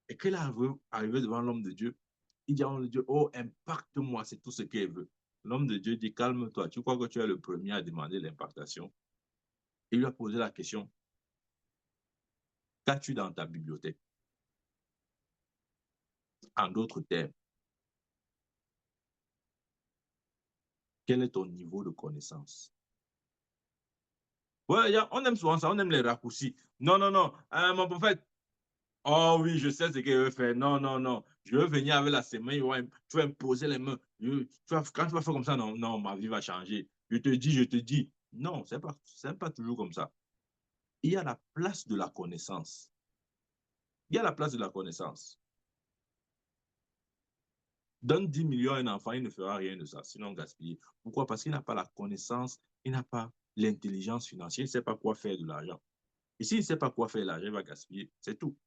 A: Et quand il est arrivé devant l'homme de Dieu, il dit à l'homme de Dieu, oh, impacte-moi, c'est tout ce qu'il veut. L'homme de Dieu dit, calme-toi, tu crois que tu es le premier à demander l'impactation. Il lui a posé la question, qu'as-tu dans ta bibliothèque? En d'autres termes, quel est ton niveau de connaissance? Ouais, on aime souvent ça, on aime les raccourcis. Non, non, non, mon prophète, oh oui, je sais ce qu'il veut faire. Non, non, non, je veux venir avec la semaine, tu vas me poser les mains. Quand tu vas faire comme ça, non, non, ma vie va changer. Je te dis. Non, c'est pas toujours comme ça. Il y a la place de la connaissance. Il y a la place de la connaissance. Donne 10 millions à un enfant, il ne fera rien de ça, sinon gaspiller. Pourquoi? Parce qu'il n'a pas la connaissance, il n'a pas l'intelligence financière, il ne sait pas quoi faire de l'argent. Et s'il ne sait pas quoi faire de l'argent, il va gaspiller. C'est tout.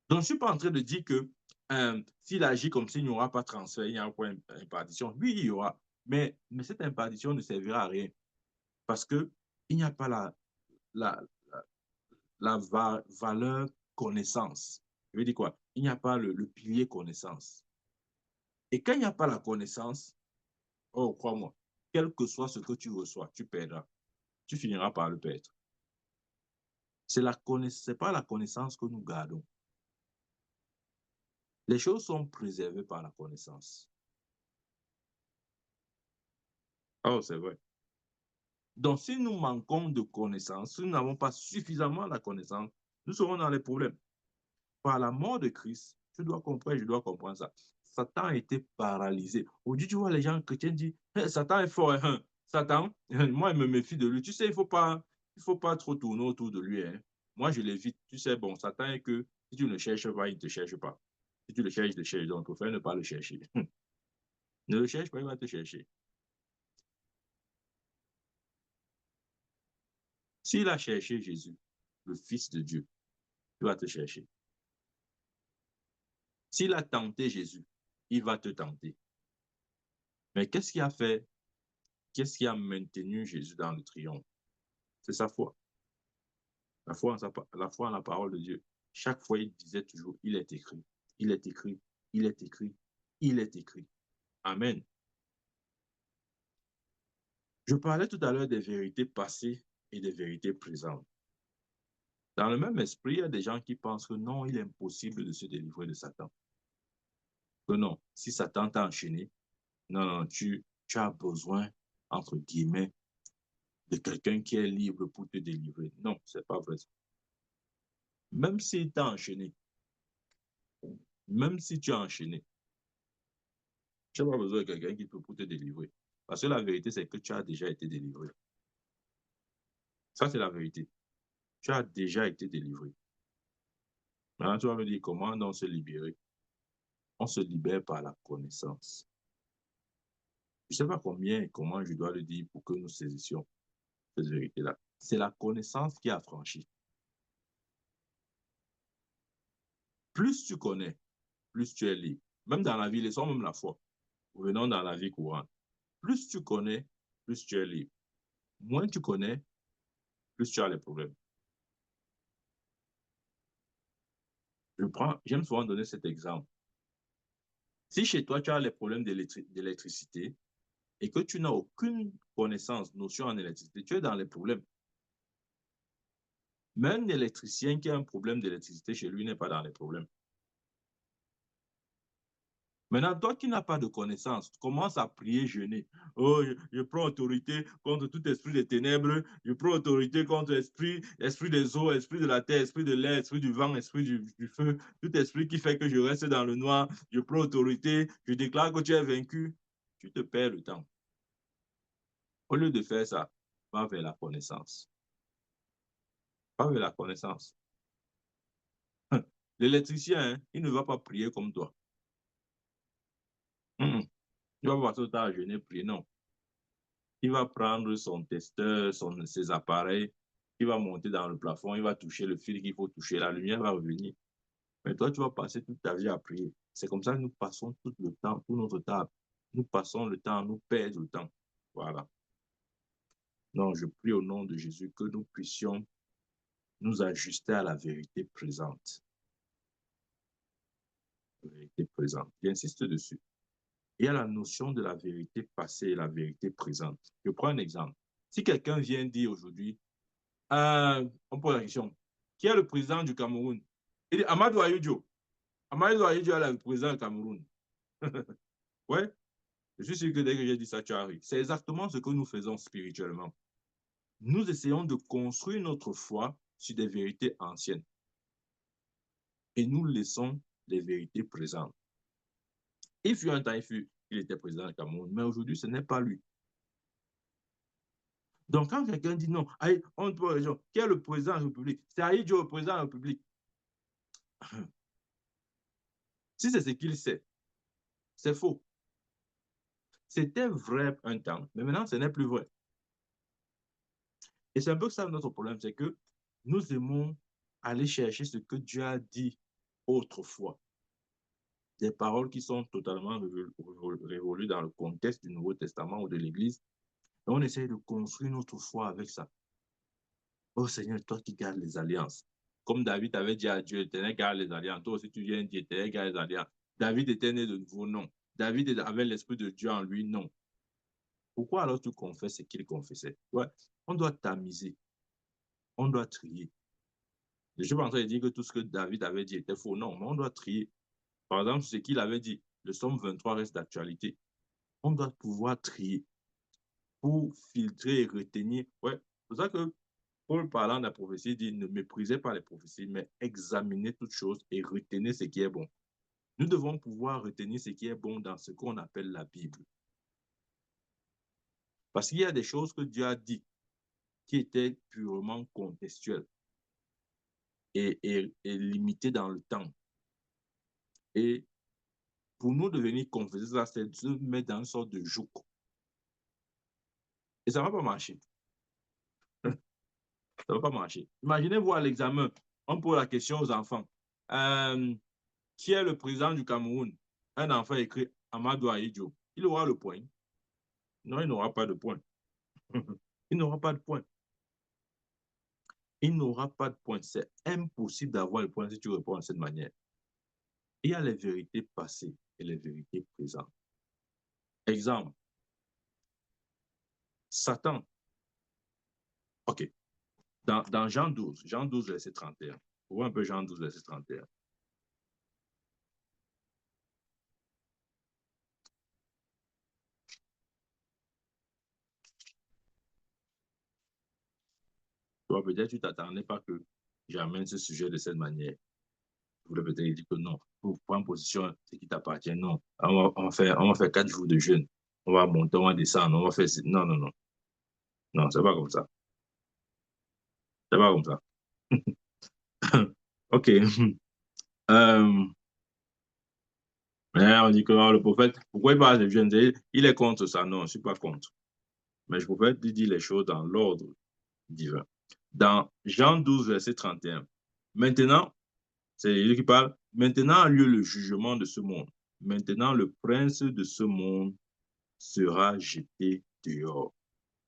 A: Donc, je ne suis pas en train de dire que s'il agit comme s'il n'y aura pas de transfert, il n'y aura pas impartition. Oui, il y aura. Mais cette impartition ne servira à rien parce qu'il n'y a pas la, valeur connaissance. Je veux dire quoi? Il n'y a pas le pilier connaissance. Et quand il n'y a pas la connaissance, oh, crois-moi, quel que soit ce que tu reçois, tu perdras. Tu finiras par le perdre. C'est pas la connaissance que nous gardons. Les choses sont préservées par la connaissance. Oh, c'est vrai. Donc, si nous manquons de connaissance, si nous n'avons pas suffisamment la connaissance, nous serons dans les problèmes. Par la mort de Christ, je dois comprendre ça. Satan a été paralysé. Aujourd'hui, tu vois les gens chrétiens dire, hey, Satan est fort. Hein. Satan, moi, il me méfie de lui. Tu sais, il faut pas trop tourner autour de lui. Hein. Moi, je l'évite. Tu sais, bon, Satan est que si tu ne le cherches pas, il ne te cherche pas. Si tu le cherches, il te cherche. Donc, il faut ne pas le chercher. Ne le cherche pas, il va te chercher. S'il a cherché Jésus, le Fils de Dieu, il va te chercher. S'il a tenté Jésus, il va te tenter. Mais qu'est-ce qui a fait, qu'est-ce qui a maintenu Jésus dans le triomphe? C'est sa foi. La foi en la parole de Dieu. Chaque fois, il disait toujours, il est écrit, il est écrit, il est écrit, il est écrit. Amen. Je parlais tout à l'heure des vérités passées et des vérités présentes. Dans le même esprit, il y a des gens qui pensent que non, il est impossible de se délivrer de Satan. Que non, si Satan t'a enchaîné, non, non, tu as besoin, entre guillemets, de quelqu'un qui est libre pour te délivrer. Non, c'est pas vrai. Même s'il t'a enchaîné, même si tu as enchaîné, tu n'as pas besoin de quelqu'un qui peut pour te délivrer. Parce que la vérité, c'est que tu as déjà été délivré. Ça, c'est la vérité. Tu as déjà été délivré. Maintenant, tu vas me dire comment on se libérer. On se libère par la connaissance. Je ne sais pas combien et comment je dois le dire pour que nous saisissions cette vérité-là. C'est la connaissance qui a franchi. Plus tu connais, plus tu es libre. Même dans la vie, laissons même la foi. Revenons dans la vie courante. Plus tu connais, plus tu es libre. Moins tu connais, plus tu as les problèmes. J'aime souvent donner cet exemple. Si chez toi, tu as les problèmes d'électricité et que tu n'as aucune connaissance, notion en électricité, tu es dans les problèmes. Même un électricien qui a un problème d'électricité chez lui n'est pas dans les problèmes. Maintenant, toi qui n'as pas de connaissance, tu commences à prier, jeûner. Oh, je prends autorité contre tout esprit des ténèbres. Je prends autorité contre esprit des eaux, esprit de la terre, esprit de l'air, esprit du vent, esprit du feu. Tout esprit qui fait que je reste dans le noir. Je prends autorité. Je déclare que tu es vaincu. Tu te perds le temps. Au lieu de faire ça, va vers la connaissance. Va vers la connaissance. L'électricien, hein, il ne va pas prier comme toi. Il va pas passer le temps à jeûner, prier, non. Il va prendre son testeur, ses appareils, il va monter dans le plafond, il va toucher le fil qu'il faut toucher, la lumière va revenir. Mais toi, tu vas passer toute ta vie à prier. C'est comme ça que nous passons tout le temps, tout notre temps. Nous passons le temps, nous perdons le temps. Voilà. Non, je prie au nom de Jésus que nous puissions nous ajuster à la vérité présente. La vérité présente. J'insiste dessus. Il y a la notion de la vérité passée et la vérité présente. Je prends un exemple. Si quelqu'un vient dire aujourd'hui, on pose la question. Qui est le président du Cameroun? Il dit Amadou Ahidjo. Amadou Ahidjo est le président du Cameroun. Ouais, je suis sûr que dès que j'ai dit ça, tu arrives. C'est exactement ce que nous faisons spirituellement. Nous essayons de construire notre foi sur des vérités anciennes. Et nous laissons les vérités présentes. Il fut un temps, il était président du Cameroun, mais aujourd'hui, ce n'est pas lui. Donc, quand quelqu'un dit non, on peut région, qui est le président de la République? C'est Ahidjo, le président de la République. Si c'est ce qu'il sait, c'est faux. C'était vrai un temps, mais maintenant, ce n'est plus vrai. Et c'est un peu ça notre problème, c'est que nous aimons aller chercher ce que Dieu a dit autrefois. Des paroles qui sont totalement révolues dans le contexte du Nouveau Testament ou de l'Église. Et on essaie de construire notre foi avec ça. Oh Seigneur, toi qui gardes les alliances. Comme David avait dit à Dieu, l'Éternel garde les alliances. Toi aussi, tu viens dire, l'Éternel garde les alliances. David était né de nouveau, non. David avait l'Esprit de Dieu en lui, non. Pourquoi alors tu confesses ce qu'il confessait? Ouais, on doit tamiser, on doit trier. Je ne suis pas en train de dire que tout ce que David avait dit était faux, non, mais on doit trier. Par exemple, ce qu'il avait dit, le Somme 23 reste d'actualité. On doit pouvoir trier pour filtrer et retenir. Ouais, c'est pour ça que Paul, parlant de la prophétie, dit ne méprisez pas les prophéties, mais examinez toutes choses et retenez ce qui est bon. Nous devons pouvoir retenir ce qui est bon dans ce qu'on appelle la Bible. Parce qu'il y a des choses que Dieu a dit qui étaient purement contextuelles et limitées dans le temps. Et pour nous de venir confesser ça, c'est de se mettre dans une sorte de joug. Et ça ne va pas marcher. Ça ne va pas marcher. Imaginez-vous à l'examen, on pose la question aux enfants. Qui est le président du Cameroun? Un enfant écrit Amadou Ahidjo. Il aura le point. Non, il n'aura pas de point. Il n'aura pas de point. Il n'aura pas de point. C'est impossible d'avoir le point si tu réponds de cette manière. Il y a les vérités passées et les vérités présentes. Exemple. Satan. OK. Dans Jean 12, verset 31. On voit un peu Jean 12, verset 31. Toi, peut-être tu ne t'attendais pas que j'amène ce sujet de cette manière. Je voulais peut-être dire que non, pour prendre position, ce qui t'appartient, non. On va faire 4 jours de jeûne. On va monter, on va descendre, on va faire... Non, non, non. Non, c'est pas comme ça. C'est pas comme ça. OK. On dit que le prophète, pourquoi il parle de jeûne? Il est contre ça. Non, je ne suis pas contre. Mais je pouvais dire les choses dans l'ordre divin. Dans Jean 12, verset 31. Maintenant, c'est lui qui parle. Maintenant a lieu le jugement de ce monde. Maintenant, le prince de ce monde sera jeté dehors.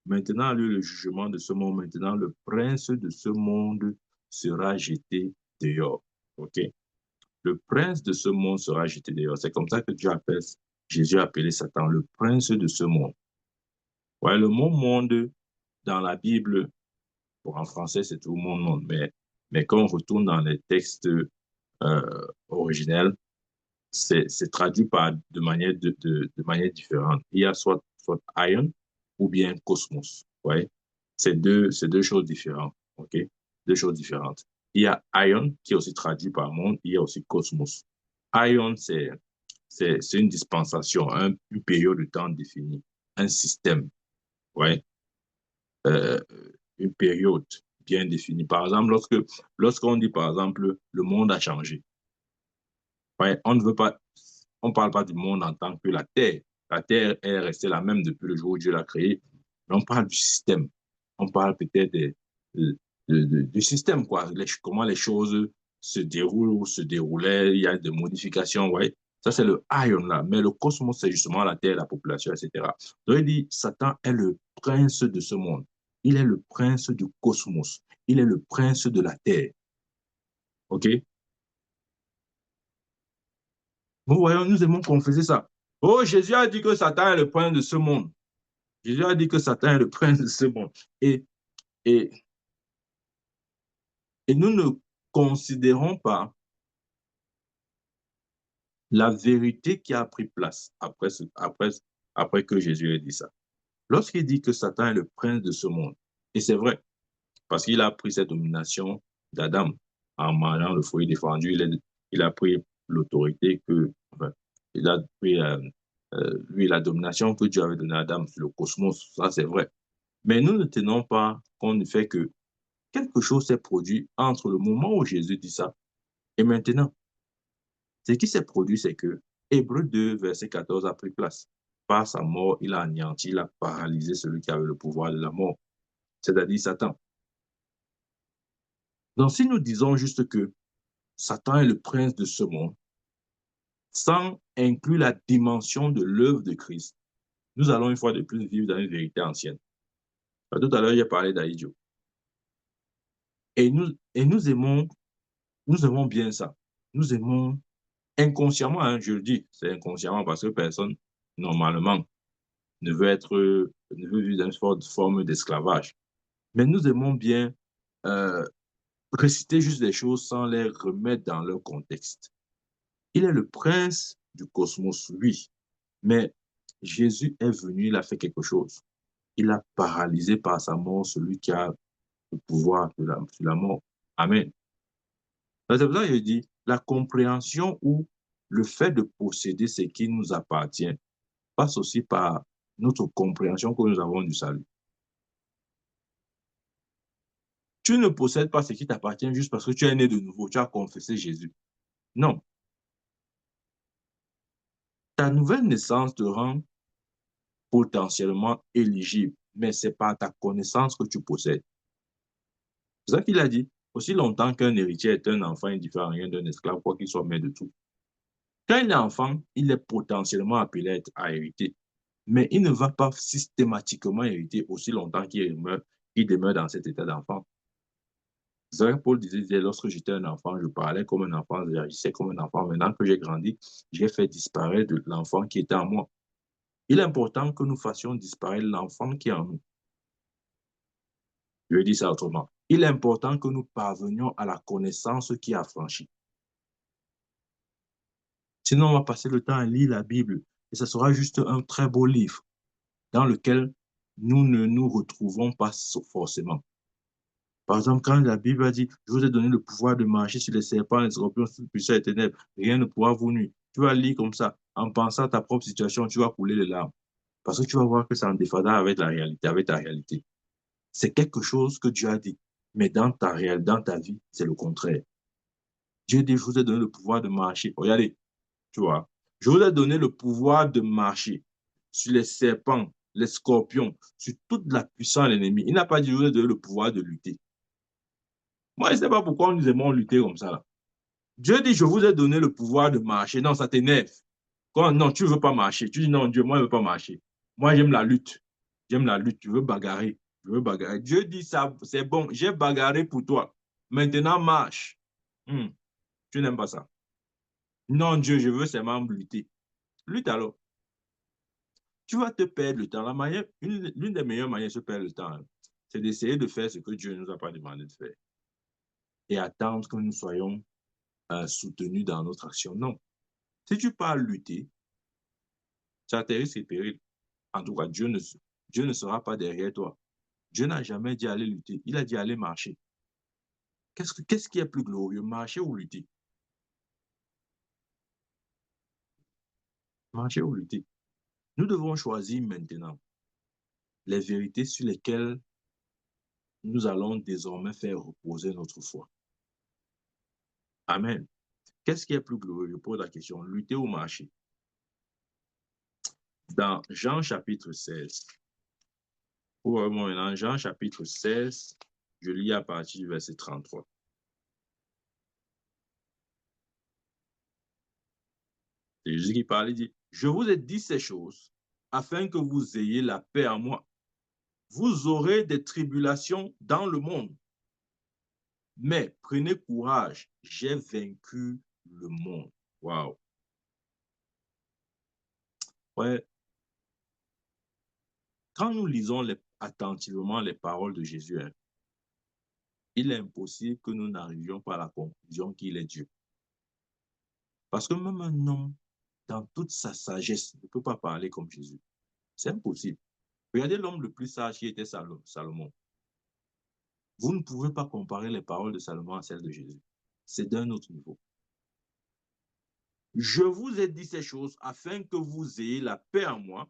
A: Maintenant a lieu le jugement de ce monde. Maintenant, le prince de ce monde sera jeté dehors. OK? Le prince de ce monde sera jeté dehors. C'est comme ça que Jésus a appelé Satan le prince de ce monde. Ouais, le mot monde dans la Bible, bon, en français, c'est tout le monde, mais quand on retourne dans les textes originels, c'est traduit de manière différente. Il y a soit ion ou bien cosmos. Ouais. C'est deux choses différentes. OK? Deux choses différentes. Il y a ion qui est aussi traduit par monde, il y a aussi cosmos. Ion, c'est une dispensation, une période de temps définie, un système. Ouais. Euh, une période bien définie. Par exemple, lorsqu'on dit, par exemple, le monde a changé, ouais, on ne parle pas du monde en tant que la Terre. La Terre est restée la même depuis le jour où Dieu l'a créée. Mais on parle du système. On parle peut-être du système, quoi. Comment les choses se déroulent ou se déroulaient. Il y a des modifications, ouais. Ça, c'est le ion là. Mais le cosmos, c'est justement la Terre, la population, etc. Donc, il dit, Satan est le prince de ce monde. Il est le prince du cosmos. Il est le prince de la Terre. OK? Nous voyons, nous aimons confesser ça. Oh, Jésus a dit que Satan est le prince de ce monde. Jésus a dit que Satan est le prince de ce monde. Et, et, et nous ne considérons pas la vérité qui a pris place après que Jésus ait dit ça. Lorsqu'il dit que Satan est le prince de ce monde, et c'est vrai, parce qu'il a pris cette domination d'Adam en mangeant le fruit défendu, il a pris l'autorité enfin, il a pris, lui, la domination que Dieu avait donnée à Adam sur le cosmos, ça c'est vrai. Mais nous ne tenons pas compte du fait que quelque chose s'est produit entre le moment où Jésus dit ça et maintenant. Ce qui s'est produit, c'est que Hébreu 2, verset 14 a pris place. Par sa mort, il a anéanti, il a paralysé celui qui avait le pouvoir de la mort, c'est-à-dire Satan. Donc, si nous disons juste que Satan est le prince de ce monde, sans inclure la dimension de l'œuvre de Christ, nous allons une fois de plus vivre dans une vérité ancienne. Tout à l'heure, j'ai parlé d'Aïdjo. Et nous aimons bien ça. Nous aimons inconsciemment, hein, je le dis, c'est inconsciemment parce que personne, normalement, ne veut vivre dans une forme d'esclavage. Mais nous aimons bien euh, réciter juste des choses sans les remettre dans leur contexte. Il est le prince du cosmos, oui, mais Jésus est venu, il a fait quelque chose. Il a paralysé par sa mort celui qui a le pouvoir sur la mort. Amen. C'est pour ça que je dis, la compréhension ou le fait de posséder ce qui nous appartient passe aussi par notre compréhension que nous avons du salut. Tu ne possèdes pas ce qui t'appartient juste parce que tu es né de nouveau, tu as confessé Jésus. Non. Ta nouvelle naissance te rend potentiellement éligible, mais c'est par ta connaissance que tu possèdes. C'est ça qu'il a dit. Aussi longtemps qu'un héritier est un enfant, il ne diffère en rien d'un esclave, quoi qu'il soit maître de tout. Quand il est enfant, il est potentiellement appelé à hériter, mais il ne va pas systématiquement hériter aussi longtemps qu'il demeure dans cet état d'enfant. C'est vrai que Paul disait, lorsque j'étais un enfant, je parlais comme un enfant, j'agissais comme un enfant. Maintenant que j'ai grandi, j'ai fait disparaître l'enfant qui était en moi. Il est important que nous fassions disparaître l'enfant qui est en nous. Je dis ça autrement. Il est important que nous parvenions à la connaissance qui a franchi. Sinon, on va passer le temps à lire la Bible et ce sera juste un très beau livre dans lequel nous ne nous retrouvons pas forcément. Par exemple, quand la Bible a dit, je vous ai donné le pouvoir de marcher sur les serpents, les scorpions, sur le puissant et ténèbres, rien ne pourra vous nuire. Tu vas lire comme ça, en pensant à ta propre situation, tu vas couler les larmes. Parce que tu vas voir que c'est en défendant avec la réalité, avec ta réalité. C'est quelque chose que Dieu a dit. Mais dans ta vie, c'est le contraire. Dieu dit, je vous ai donné le pouvoir de marcher. Regardez, tu vois. Je vous ai donné le pouvoir de marcher sur les serpents, les scorpions, sur toute la puissance de l'ennemi. Il n'a pas dit, je vous ai donné le pouvoir de lutter. Moi, je ne sais pas pourquoi nous aimons lutter comme ça, là. Dieu dit, je vous ai donné le pouvoir de marcher. Non, ça t'énerve. Non, tu ne veux pas marcher. Tu dis, non, Dieu, moi, je ne veux pas marcher. Moi, j'aime la lutte. J'aime la lutte. Je veux bagarrer. Je veux bagarrer. Dieu dit, ça, c'est bon. J'ai bagarré pour toi. Maintenant, marche. Tu n'aimes pas ça. Non, Dieu, je veux seulement lutter. Lutte alors. Tu vas te perdre le temps. L'une des meilleures manières de se perdre le temps, hein, c'est d'essayer de faire ce que Dieu ne nous a pas demandé de faire et attendre que nous soyons soutenus dans notre action. Non. Si tu pars lutter, ça a tes risques et périls. En tout cas, Dieu ne sera pas derrière toi. Dieu n'a jamais dit aller lutter. Il a dit aller marcher. Qu'est-ce qui est plus glorieux, marcher ou lutter? Marcher ou lutter? Nous devons choisir maintenant les vérités sur lesquelles nous allons désormais faire reposer notre foi. Amen. Qu'est-ce qui est plus glorieux? Je pose la question, lutter ou marcher? Dans Jean chapitre 16, pour maintenant, Jean chapitre 16, je lis à partir du verset 33. C'est Jésus qui parle, il dit, je vous ai dit ces choses afin que vous ayez la paix en moi. Vous aurez des tribulations dans le monde, mais prenez courage, j'ai vaincu le monde. Waouh! Ouais, quand nous lisons attentivement les paroles de Jésus, hein, il est impossible que nous n'arrivions pas à la conclusion qu'il est Dieu. Parce que même un homme, dans toute sa sagesse, ne peut pas parler comme Jésus. C'est impossible. Regardez l'homme le plus sage qui était Salomon. Vous ne pouvez pas comparer les paroles de Salomon à celles de Jésus. C'est d'un autre niveau. Je vous ai dit ces choses afin que vous ayez la paix en moi.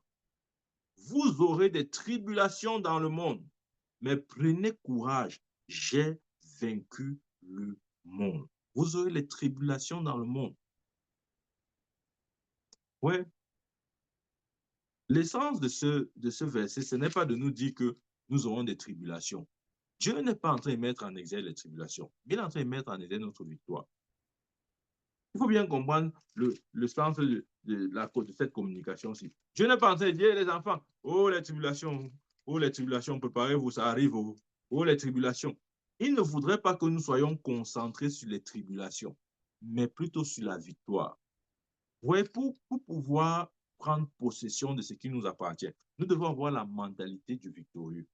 A: Vous aurez des tribulations dans le monde, mais prenez courage, j'ai vaincu le monde. Vous aurez les tribulations dans le monde. Ouais. L'essence de ce verset, ce n'est pas de nous dire que nous aurons des tribulations. Dieu n'est pas en train de mettre en exergue les tribulations. Il est en train de mettre en exergue notre victoire. Il faut bien comprendre le sens de cette communication-ci. Dieu n'est pas en train de dire, les enfants, oh les tribulations, préparez-vous, ça arrive, oh les tribulations. Il ne voudrait pas que nous soyons concentrés sur les tribulations, mais plutôt sur la victoire. Ouais, pour pouvoir prendre possession de ce qui nous appartient, nous devons avoir la mentalité du victorieux.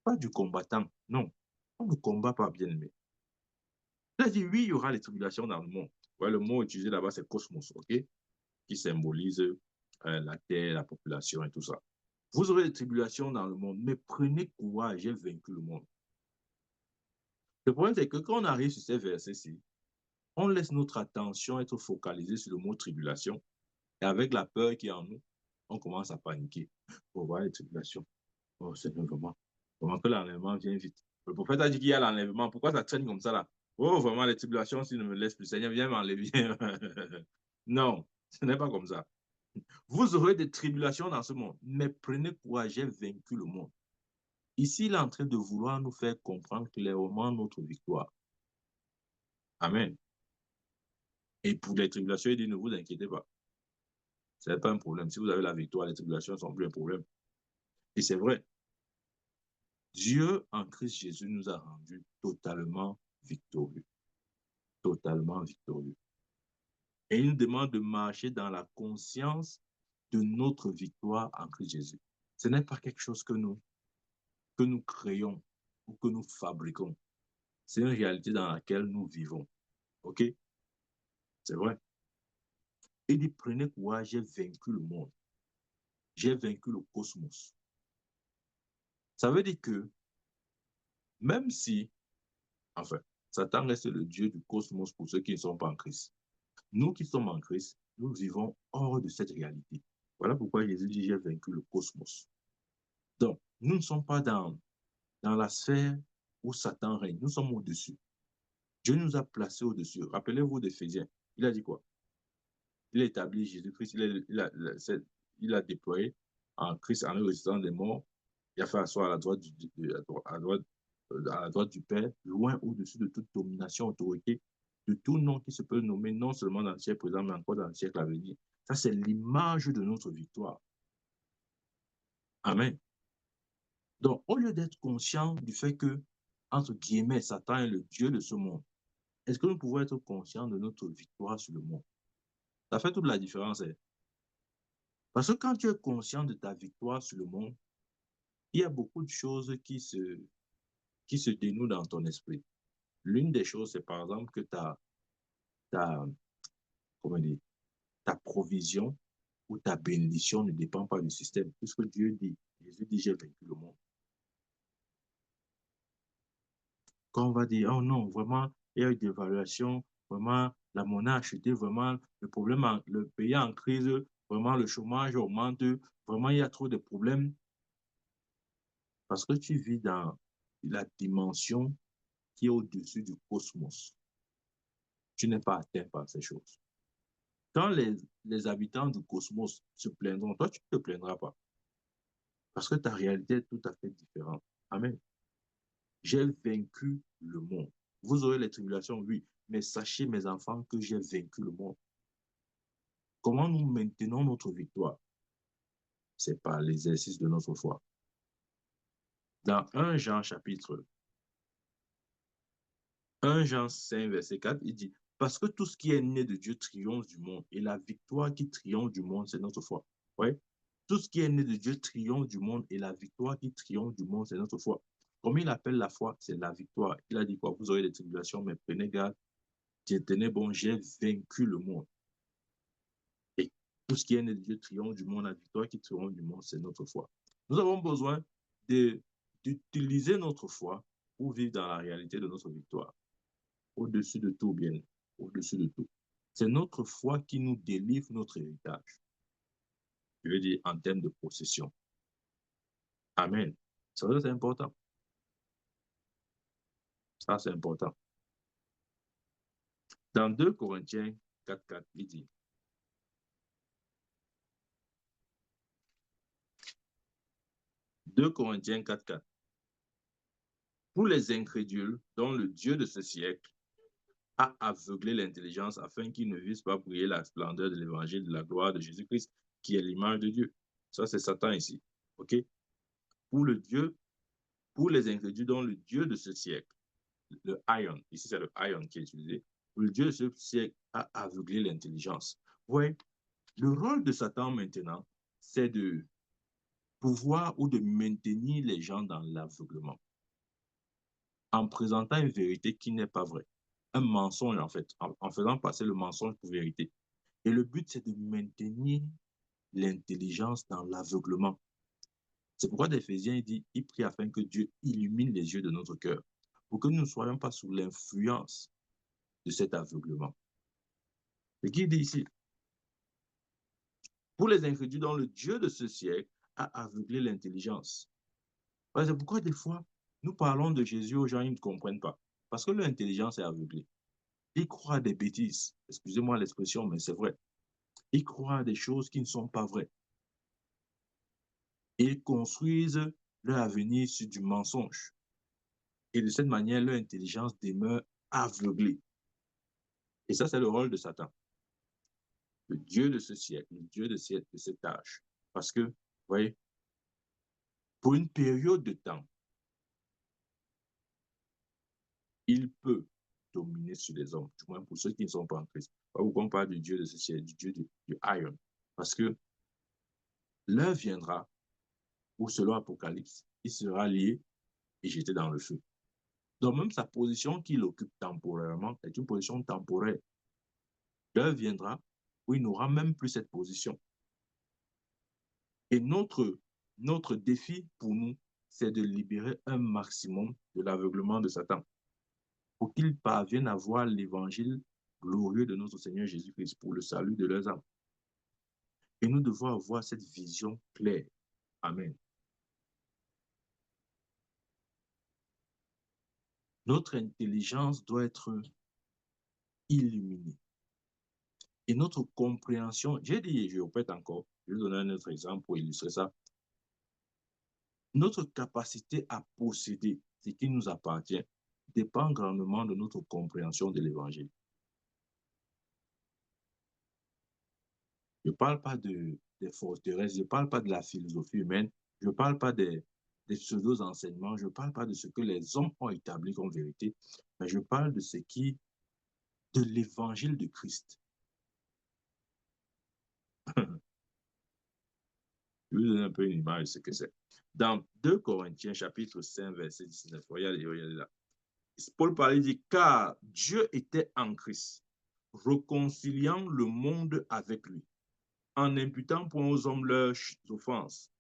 A: Pas du combattant, non. On ne combat pas, bien aimé. Il a dit, oui, il y aura les tribulations dans le monde. Ouais, le mot utilisé là-bas, c'est cosmos, ok? Qui symbolise la terre, la population et tout ça. Vous aurez des tribulations dans le monde, mais prenez courage, j'ai vaincu le monde. Le problème, c'est que quand on arrive sur ces versets-ci, on laisse notre attention être focalisée sur le mot tribulation. Et avec la peur qui est en nous, on commence à paniquer. On voit les tribulations. Oh, c'est vraiment. Comment que l'enlèvement vient vite. Le prophète a dit qu'il y a l'enlèvement. Pourquoi ça traîne comme ça là? Oh, vraiment, les tribulations, s'il ne me laisse plus, Seigneur, viens m'enlever. Non, ce n'est pas comme ça. Vous aurez des tribulations dans ce monde, mais prenez courage, j'ai vaincu le monde. Ici, il est en train de vouloir nous faire comprendre clairement notre victoire. Amen. Et pour les tribulations, il dit, ne vous inquiétez pas. Ce n'est pas un problème. Si vous avez la victoire, les tribulations ne sont plus un problème. Et c'est vrai. Dieu, en Christ Jésus, nous a rendus totalement victorieux. Totalement victorieux. Et il nous demande de marcher dans la conscience de notre victoire en Christ Jésus. Ce n'est pas quelque chose que nous créons ou que nous fabriquons. C'est une réalité dans laquelle nous vivons. OK? C'est vrai. Il dit, prenez courage, j'ai vaincu le monde. J'ai vaincu le cosmos. Ça veut dire que même si, enfin, Satan reste le Dieu du cosmos pour ceux qui ne sont pas en Christ. Nous qui sommes en Christ, nous vivons hors de cette réalité. Voilà pourquoi Jésus dit, j'ai vaincu le cosmos. Donc, nous ne sommes pas dans la sphère où Satan règne. Nous sommes au-dessus. Dieu nous a placés au-dessus. Rappelez-vous d'Éphésiens. Il a dit quoi? Il a établi Jésus-Christ, il a déployé en Christ, en le ressuscitant des morts. Il a fait asseoir à la droite du Père, loin au-dessus de toute domination, autorité, de tout nom qui se peut nommer, non seulement dans le siècle présent, mais encore dans le siècle à venir. Ça, c'est l'image de notre victoire. Amen. Donc, au lieu d'être conscient du fait que, entre guillemets, Satan est le Dieu de ce monde, est-ce que nous pouvons être conscients de notre victoire sur le monde? Ça fait toute la différence. Hein? Parce que quand tu es conscient de ta victoire sur le monde, il y a beaucoup de choses qui se dénouent dans ton esprit. L'une des choses, c'est par exemple que ta, comment dire, ta provision ou ta bénédiction ne dépend pas du système. Puisque Dieu dit, Jésus dit, j'ai vaincu le monde. Quand on va dire, oh non, vraiment, il y a eu des évaluations, vraiment, la monnaie a chuté, vraiment, le problème, le pays en crise, vraiment, le chômage augmente, vraiment, il y a trop de problèmes. Parce que tu vis dans la dimension qui est au-dessus du cosmos. Tu n'es pas atteint par ces choses. Quand les habitants du cosmos se plaindront, toi, tu ne te plaindras pas. Parce que ta réalité est tout à fait différente. Amen. J'ai vaincu le monde. Vous aurez les tribulations, oui, mais sachez, mes enfants, que j'ai vaincu le monde. Comment nous maintenons notre victoire? C'est par l'exercice de notre foi. Dans 1 Jean chapitre 1 Jean 5, verset 4, il dit, parce que tout ce qui est né de Dieu triomphe du monde, et la victoire qui triomphe du monde, c'est notre foi. Ouais? Tout ce qui est né de Dieu triomphe du monde, et la victoire qui triomphe du monde, c'est notre foi. Comme il appelle la foi, c'est la victoire. Il a dit quoi? Vous aurez des tribulations, mais prenez garde, tenez bon, j'ai vaincu le monde. Et tout ce qui est né de Dieu triomphe du monde, la victoire qui triomphe du monde, c'est notre foi. Nous avons besoin d'utiliser notre foi pour vivre dans la réalité de notre victoire. Au-dessus de tout, bien, au-dessus de tout. C'est notre foi qui nous délivre notre héritage. Je veux dire, en termes de possession. Amen. Ça, c'est important. Ça, c'est important. Dans 2 Corinthiens 4, il dit, 2 Corinthiens 4, pour les incrédules, dont le Dieu de ce siècle a aveuglé l'intelligence afin qu'ils ne vissent pas briller la splendeur de l'évangile de la gloire de Jésus-Christ, qui est l'image de Dieu. Ça, c'est Satan ici. OK? Pour le Dieu, pour les incrédules, dont le Dieu de ce siècle, le ion, ici c'est le ion qui est utilisé, le Dieu de ce siècle a aveuglé l'intelligence. Ouais, le rôle de Satan maintenant, c'est de pouvoir ou de maintenir les gens dans l'aveuglement en présentant une vérité qui n'est pas vraie. Un mensonge, en fait, en faisant passer le mensonge pour vérité. Et le but, c'est de maintenir l'intelligence dans l'aveuglement. C'est pourquoi d'Éphésiens, il prie afin que Dieu illumine les yeux de notre cœur, pour que nous ne soyons pas sous l'influence de cet aveuglement. Et qui dit ici, pour les incrédules dont le Dieu de ce siècle a aveuglé l'intelligence. C'est pourquoi des fois, nous parlons de Jésus aux gens, ils ne comprennent pas. Parce que leur intelligence est aveuglée. Ils croient des bêtises. Excusez-moi l'expression, mais c'est vrai. Ils croient à des choses qui ne sont pas vraies. Ils construisent leur avenir sur du mensonge. Et de cette manière, leur intelligence demeure aveuglée. Et ça, c'est le rôle de Satan, le Dieu de ce siècle, le Dieu de cet âge. Parce que, vous voyez, pour une période de temps, il peut dominer sur les hommes, du moins pour ceux qui ne sont pas en Christ. Pourquoi on parle du Dieu de ce siècle, du Dieu du Iron? Parce que l'heure viendra où, selon Apocalypse, il sera lié et jeté dans le feu. Donc, même sa position qu'il occupe temporairement est une position temporaire. L'heure viendra où il n'aura même plus cette position. Et notre défi pour nous, c'est de libérer un maximum de l'aveuglement de Satan pour qu'ils parviennent à voir l'évangile glorieux de notre Seigneur Jésus-Christ pour le salut de leurs âmes. Et nous devons avoir cette vision claire. Amen. Notre intelligence doit être illuminée. Et notre compréhension, j'ai dit, je répète encore, je vais donner un autre exemple pour illustrer ça. Notre capacité à posséder ce qui nous appartient dépend grandement de notre compréhension de l'Évangile. Je ne parle pas des forteresses, je ne parle pas de la philosophie humaine, je ne parle pas des pseudo-enseignements, je ne parle pas de ce que les hommes ont établi comme vérité, mais je parle de ce qui, de l'Évangile de Christ. Je vais vous donner un peu une image de ce que c'est. Dans 2 Corinthiens, chapitre 5, verset 19, regardez là. Paul parlait, il dit, car Dieu était en Christ, réconciliant le monde avec lui, en imputant point aux hommes leurs offenses,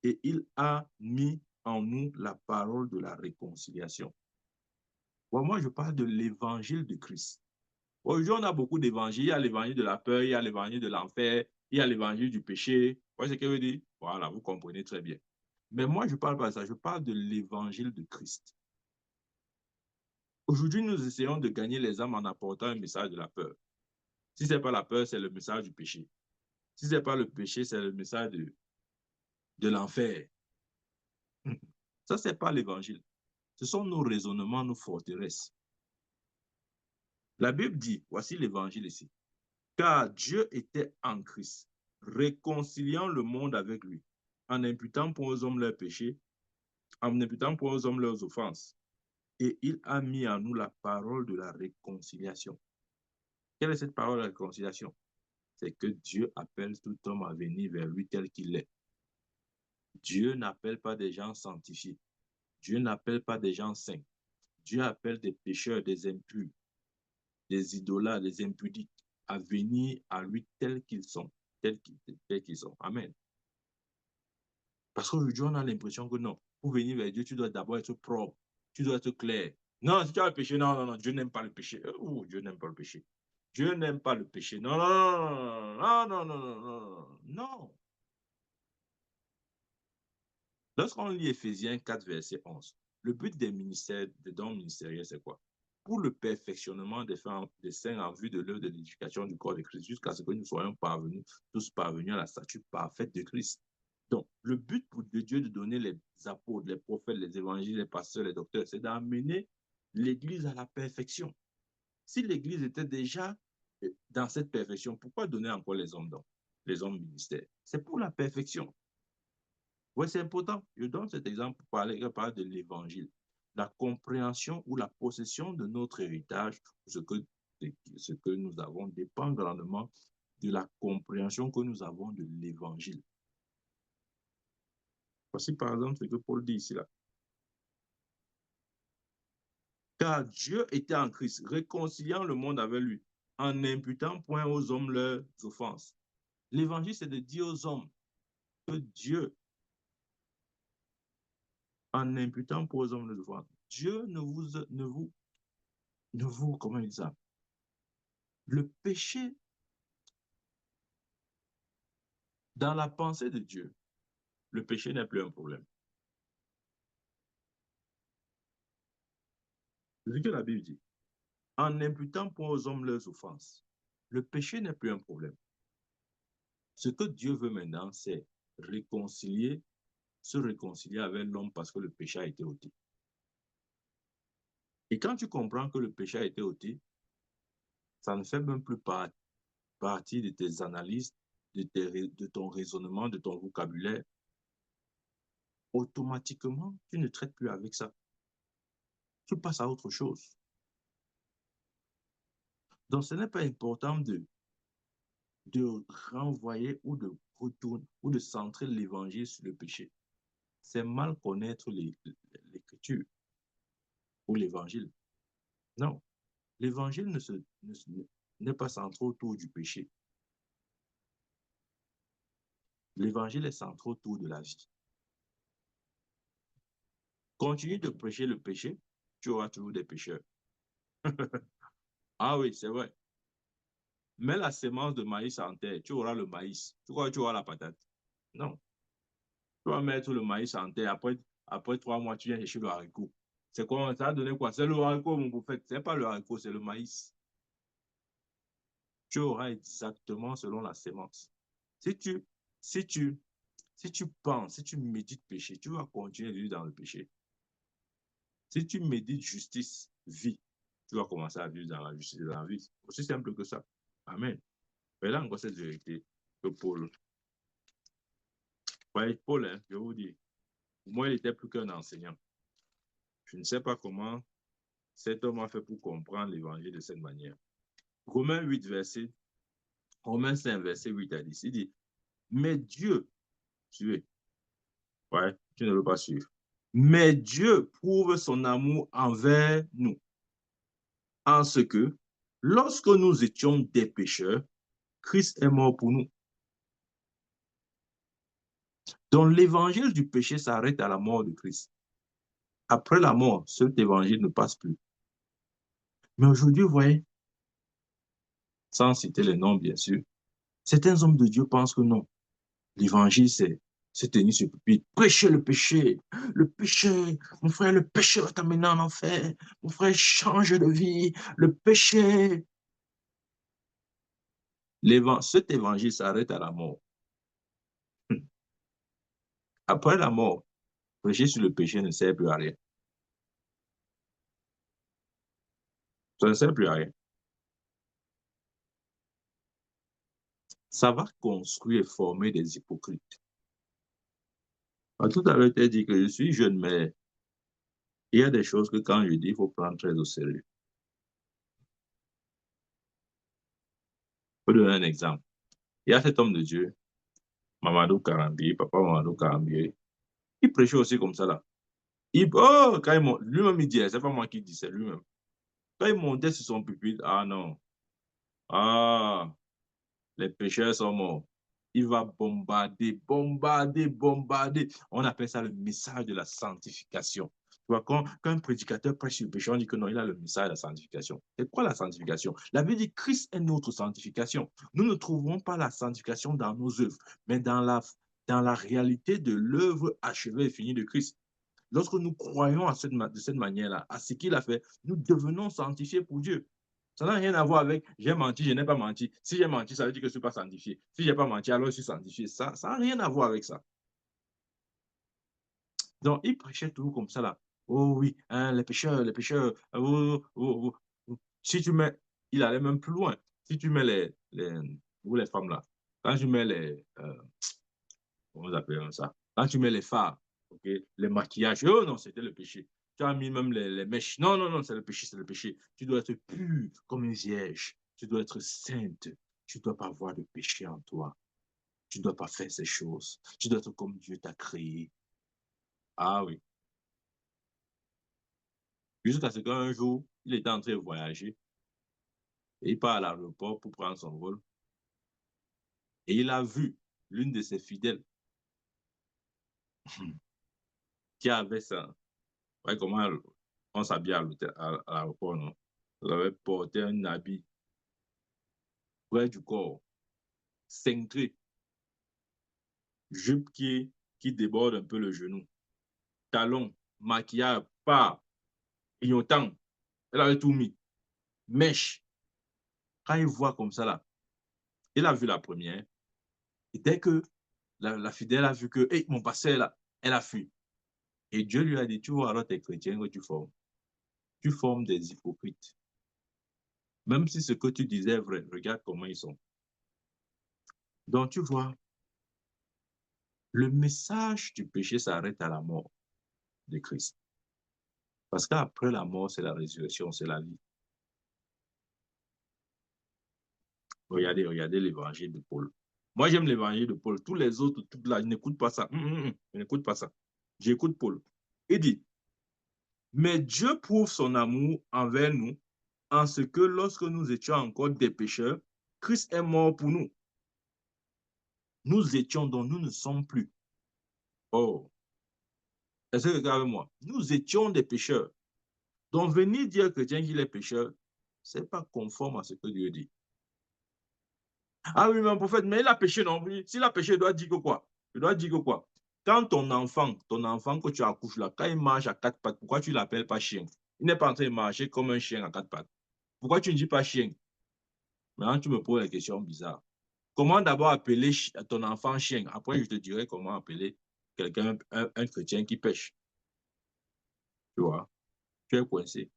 A: et il a mis en nous la parole de la réconciliation. Bon, moi, je parle de l'évangile de Christ. Aujourd'hui, on a beaucoup d'évangiles. Il y a l'évangile de la peur, il y a l'évangile de l'enfer, il y a l'évangile du péché. Vous voyez ce que je veux dire? Voilà, vous comprenez très bien. Mais moi, je ne parle pas de ça, je parle de l'évangile de Christ. Aujourd'hui, nous essayons de gagner les âmes en apportant un message de la peur. Si ce n'est pas la peur, c'est le message du péché. Si ce n'est pas le péché, c'est le message de l'enfer. Ça, ce n'est pas l'évangile. Ce sont nos raisonnements, nos forteresses. La Bible dit, voici l'évangile ici, car Dieu était en Christ, réconciliant le monde avec lui, en imputant pour aux hommes leurs péchés, en imputant pour aux hommes leurs offenses. Et il a mis en nous la parole de la réconciliation. Quelle est cette parole de la réconciliation? C'est que Dieu appelle tout homme à venir vers lui tel qu'il est. Dieu n'appelle pas des gens sanctifiés. Dieu n'appelle pas des gens saints. Dieu appelle des pécheurs, des impurs, des idolâtres, des impudiques à venir à lui tels qu'ils sont, tels qu'ils sont. Amen. Parce qu'aujourd'hui, on a l'impression que non, pour venir vers Dieu, tu dois d'abord être propre, tu dois être clair. Non, si tu as le péché, non, non, non, Dieu n'aime pas le péché. Oh, Dieu n'aime pas le péché. Dieu n'aime pas le péché. Non, non, non, non, non, non, non, non, non, non. Lorsqu'on lit Éphésiens 4, verset 11, le but des ministères, des dons ministériels, c'est quoi? Pour le perfectionnement des saints en vue de l'œuvre de l'édification du corps de Christ, jusqu'à ce que nous soyons parvenus, tous parvenus à la statue parfaite de Christ. Donc, le but de Dieu de donner les apôtres, les prophètes, les évangiles, les pasteurs, les docteurs, c'est d'amener l'Église à la perfection. Si l'Église était déjà dans cette perfection, pourquoi donner encore les hommes dons, les hommes ministères? C'est pour la perfection. Oui, c'est important. Je donne cet exemple pour parler de l'évangile. La compréhension ou la possession de notre héritage, ce que nous avons, dépend grandement de la compréhension que nous avons de l'évangile. Voici par exemple ce que Paul dit ici là. Car Dieu était en Christ, réconciliant le monde avec lui, en n'imputant point aux hommes leurs offenses. L'évangile, c'est de dire aux hommes que Dieu, en imputant pour aux hommes leurs offenses, Dieu comment il dit ça? Le péché, dans la pensée de Dieu, le péché n'est plus un problème. C'est ce que la Bible dit. En imputant pour aux hommes leurs offenses, le péché n'est plus un problème. Ce que Dieu veut maintenant, c'est se réconcilier avec l'homme parce que le péché a été ôté. Et quand tu comprends que le péché a été ôté, ça ne fait même plus partie de tes analyses, de ton raisonnement, de ton vocabulaire. Automatiquement, tu ne traites plus avec ça. Tu passes à autre chose. Donc, ce n'est pas important de renvoyer ou de retourner ou de centrer l'évangile sur le péché. C'est mal connaître l'écriture ou l'évangile. Non, l'évangile n'est pas centré autour du péché. L'évangile est centré autour de la vie. Continue de prêcher le péché, tu auras toujours des pécheurs. Ah oui, c'est vrai. Mets la sémence de maïs en terre, tu auras le maïs. Tu crois que tu auras la patate? Non. Tu vas mettre le maïs en terre, après 3 mois, tu viens chercher le haricot. C'est quoi? Ça a donné quoi? C'est le haricot, mon prophète. Ce n'est pas le haricot, c'est le maïs. Tu auras exactement selon la sémence. Si tu, si tu, si tu penses, si tu médites péché, tu vas continuer de vivre dans le péché. Si tu médites justice, vie, tu vas commencer à vivre dans la justice et dans la vie. Aussi simple que ça. Amen. Mais là encore cette vérité que Paul. Ouais, Paul, hein, je vous dis, pour moi, il n'était plus qu'un enseignant. Je ne sais pas comment cet homme a fait pour comprendre l'évangile de cette manière. Romains 8, Romains 5, verset 8 à 10, il dit, mais Dieu, suivez, ouais, tu ne veux pas suivre, mais Dieu prouve son amour envers nous, en ce que, lorsque nous étions des pécheurs, Christ est mort pour nous. Donc l'évangile du péché s'arrête à la mort de Christ. Après la mort, cet évangile ne passe plus. Mais aujourd'hui, vous voyez, sans citer les noms, bien sûr, certains hommes de Dieu pensent que non. L'évangile, c'est se tenir sur le pupitre, prêcher le péché. Le péché, mon frère, le péché va t'amener en enfer. Mon frère, change de vie. Le péché. Cet évangile s'arrête à la mort. Après la mort, prêcher sur le péché ne sert plus à rien. Ça ne sert plus à rien. Ça va construire et former des hypocrites. Tout à l'heure, tu as dit que je suis jeune, mais il y a des choses que quand je dis, il faut prendre très au sérieux. Je peux donner un exemple. Il y a cet homme de Dieu, Mamadou Karambi, papa Mamadou Karambi. Il prêchait aussi comme ça là. Quand il monte, lui-même il dit, c'est pas moi qui dis, c'est lui-même. Quand il montait sur son pupitre, ah non, ah, les pécheurs sont morts. Il va bombarder, bombarder, bombarder. On appelle ça le message de la sanctification. Tu vois, quand un prédicateur prêche sur le péché, on dit que non, il a le message de la sanctification. C'est quoi la sanctification? La Bible dit Christ est notre sanctification. Nous ne trouverons pas la sanctification dans nos œuvres, mais dans la réalité de l'œuvre achevée et finie de Christ. Lorsque nous croyons de cette manière-là, à ce qu'il a fait, nous devenons sanctifiés pour Dieu. Ça n'a rien à voir avec j'ai menti, je n'ai pas menti. Si j'ai menti, ça veut dire que je ne suis pas sanctifié. Si je n'ai pas menti, alors je suis sanctifié. Ça n'a rien à voir avec ça. Donc, il prêchait toujours comme ça là. Oh oui, hein, les pécheurs, les pécheurs. Oh, oh, oh, oh. Si tu mets, il allait même plus loin. Si tu mets les femmes là, quand tu mets comment on appelle ça? Quand tu mets les fards, okay, les maquillages, oh non, c'était le péché. Tu as mis même les mèches. Non, non, non, c'est le péché, c'est le péché. Tu dois être pur comme une vierge. Tu dois être sainte. Tu ne dois pas avoir de péché en toi. Tu ne dois pas faire ces choses. Tu dois être comme Dieu t'a créé. Ah oui. Jusqu'à ce qu'un jour, il était en train de voyager et il part à l'aéroport pour prendre son vol. Et il a vu l'une de ses fidèles qui avait ça. Ouais, comment on s'habille à l'aéroport, non? Elle avait porté un habit près du corps, cintré, jupe qui déborde un peu le genou, talons, maquillage, pas, clignotant. Elle avait tout mis. Mèche. Quand il voit comme ça, là, il a vu la première, Et dès que la fidèle a vu que hey, mon pasteur, là, elle a fui. Et Dieu lui a dit, tu vois, alors tes chrétiens que tu formes des hypocrites. Même si ce que tu disais est vrai, regarde comment ils sont. Donc, tu vois, le message du péché s'arrête à la mort de Christ. Parce qu'après la mort, c'est la résurrection, c'est la vie. Regardez l'évangile de Paul. Moi, j'aime l'évangile de Paul. Tous les autres, toute là, je n'écoute pas ça. Je n'écoute pas ça. J'écoute Paul. Il dit, mais Dieu prouve son amour envers nous en ce que lorsque nous étions encore des pécheurs, Christ est mort pour nous. Nous étions donc nous ne sommes plus. Oh, est-ce que regarde moi? Nous étions des pécheurs. Donc venir dire chrétien qu'il est pécheur, ce n'est pas conforme à ce que Dieu dit. Ah oui, mais mon prophète, mais il a péché non plus. S'il a péché, il doit dire que quoi? Il doit dire que quoi? Quand ton enfant que tu accouches là, quand il marche à quatre pattes, pourquoi tu ne l'appelles pas chien? Il n'est pas en train de marcher comme un chien à quatre pattes. Pourquoi tu ne dis pas chien? Maintenant, tu me poses la question bizarre. Comment d'abord appeler ton enfant chien? Après, je te dirai comment appeler quelqu'un, un chrétien qui pêche. Tu vois? Tu es coincé.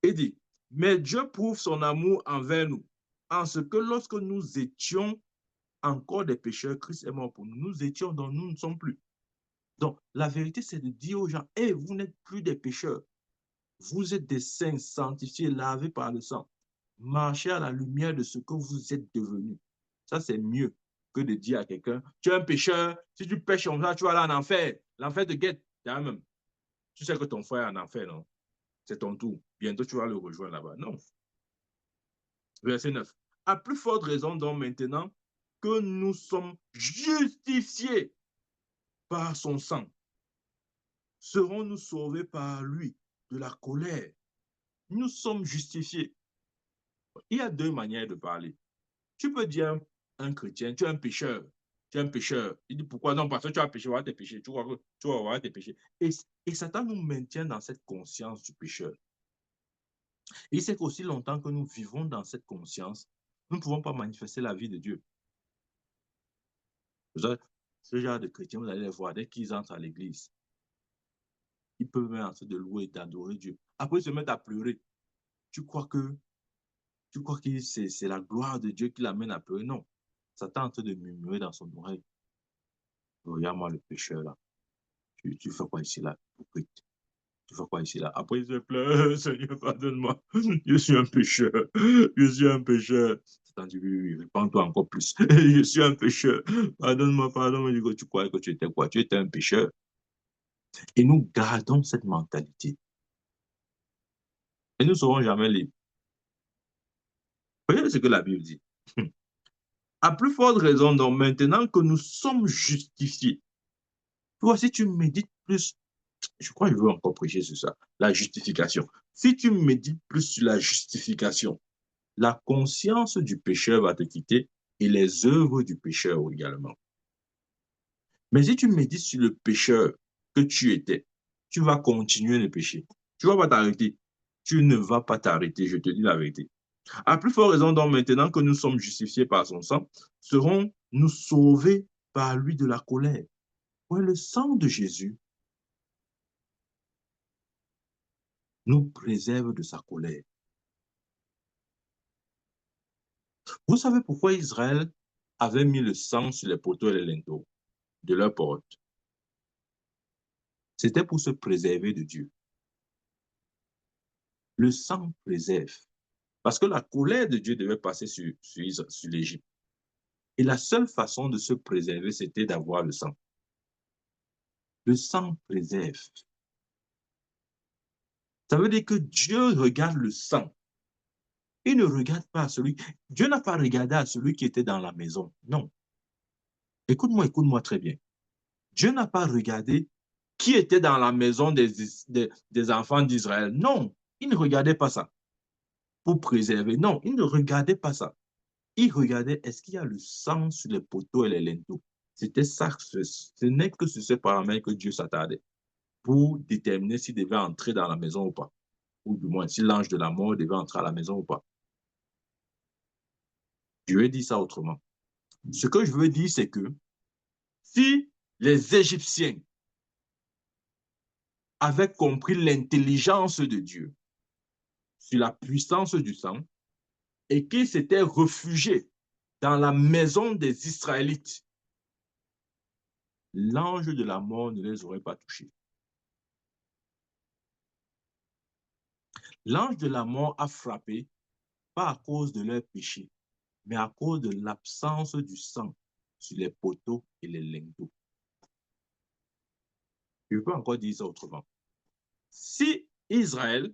A: Il dit, mais Dieu prouve son amour envers nous, en ce que lorsque nous étions encore des pécheurs, Christ est mort pour nous. Nous étions, donc nous ne sommes plus. Donc, la vérité, c'est de dire aux gens, hey, vous n'êtes plus des pécheurs. Vous êtes des saints sanctifiés, lavés par le sang. Marchez à la lumière de ce que vous êtes devenus. Ça, c'est mieux que de dire à quelqu'un, tu es un pécheur, si tu pêches comme ça, tu vas aller en enfer. L'enfer te guette. Même. Tu sais que ton frère est en enfer, non? C'est ton tour. Bientôt, tu vas le rejoindre là-bas. Non. Verset 9. À plus forte raison, donc, maintenant que nous sommes justifiés par son sang, serons-nous sauvés par lui de la colère. Nous sommes justifiés. Il y a deux manières de parler. Tu peux dire à un chrétien, tu es un pécheur. Tu es un pécheur. Il dit pourquoi? Non, parce que tu as péché, voilà tes péchés. Tu crois que tu vas avoir tes péchés. Et Satan nous maintient dans cette conscience du pécheur. Et il sait qu'aussi longtemps que nous vivons dans cette conscience, nous ne pouvons pas manifester la vie de Dieu. Ce genre de chrétiens, vous allez les voir dès qu'ils entrent à l'église. Ils peuvent même en train de louer et d'adorer Dieu. Après, ils se mettent à pleurer. Tu crois que c'est la gloire de Dieu qui l'amène à pleurer? Non. Satan est en train de murmurer dans son oreille. Regarde-moi le pécheur là. Tu fais quoi ici là? Tu fais quoi ici là? Après, il se plaint, Seigneur, pardonne-moi. Je suis un pécheur. Je suis un pécheur. Satan dit, oui, répands-toi encore plus. Je suis un pécheur. Pardonne-moi, pardonne-moi. Tu croyais que tu étais quoi? Tu étais un pécheur. Et nous gardons cette mentalité. Et nous ne serons jamais libres. Regardez ce que la Bible dit. À plus forte raison, donc, maintenant que nous sommes justifiés. Tu vois, si tu médites plus, je crois que je veux encore prêcher sur ça, la justification. Si tu médites plus sur la justification, la conscience du pécheur va te quitter et les œuvres du pécheur également. Mais si tu médites sur le pécheur que tu étais, tu vas continuer le péché. Tu ne vas pas t'arrêter. Tu ne vas pas t'arrêter, je te dis la vérité. À plus forte raison, donc, maintenant que nous sommes justifiés par son sang, serons-nous sauvés par lui de la colère. Ouais, le sang de Jésus nous préserve de sa colère. Vous savez pourquoi Israël avait mis le sang sur les poteaux et les linteaux de leur porte? C'était pour se préserver de Dieu. Le sang préserve. Parce que la colère de Dieu devait passer sur l'Égypte. Et la seule façon de se préserver, c'était d'avoir le sang. Le sang préserve. Ça veut dire que Dieu regarde le sang. Il ne regarde pas à celui... Dieu n'a pas regardé à celui qui était dans la maison. Non. Écoute-moi très bien. Dieu n'a pas regardé qui était dans la maison des enfants d'Israël. Non, il ne regardait pas ça pour préserver. Non, il ne regardait pas ça. Il regardait, est-ce qu'il y a le sang sur les poteaux et les linteaux? C'était ça. Ce n'est que sur ce paramètre que Dieu s'attardait pour déterminer s'il devait entrer dans la maison ou pas. Ou du moins, si l'ange de la mort devait entrer à la maison ou pas. Dieu dit ça autrement. Ce que je veux dire, c'est que si les Égyptiens avaient compris l'intelligence de Dieu sur la puissance du sang et qu'ils s'étaient réfugiés dans la maison des Israélites, l'ange de la mort ne les aurait pas touchés. L'ange de la mort a frappé, pas à cause de leur péché, mais à cause de l'absence du sang sur les poteaux et les linteaux. Je peux encore dire ça autrement. Si Israël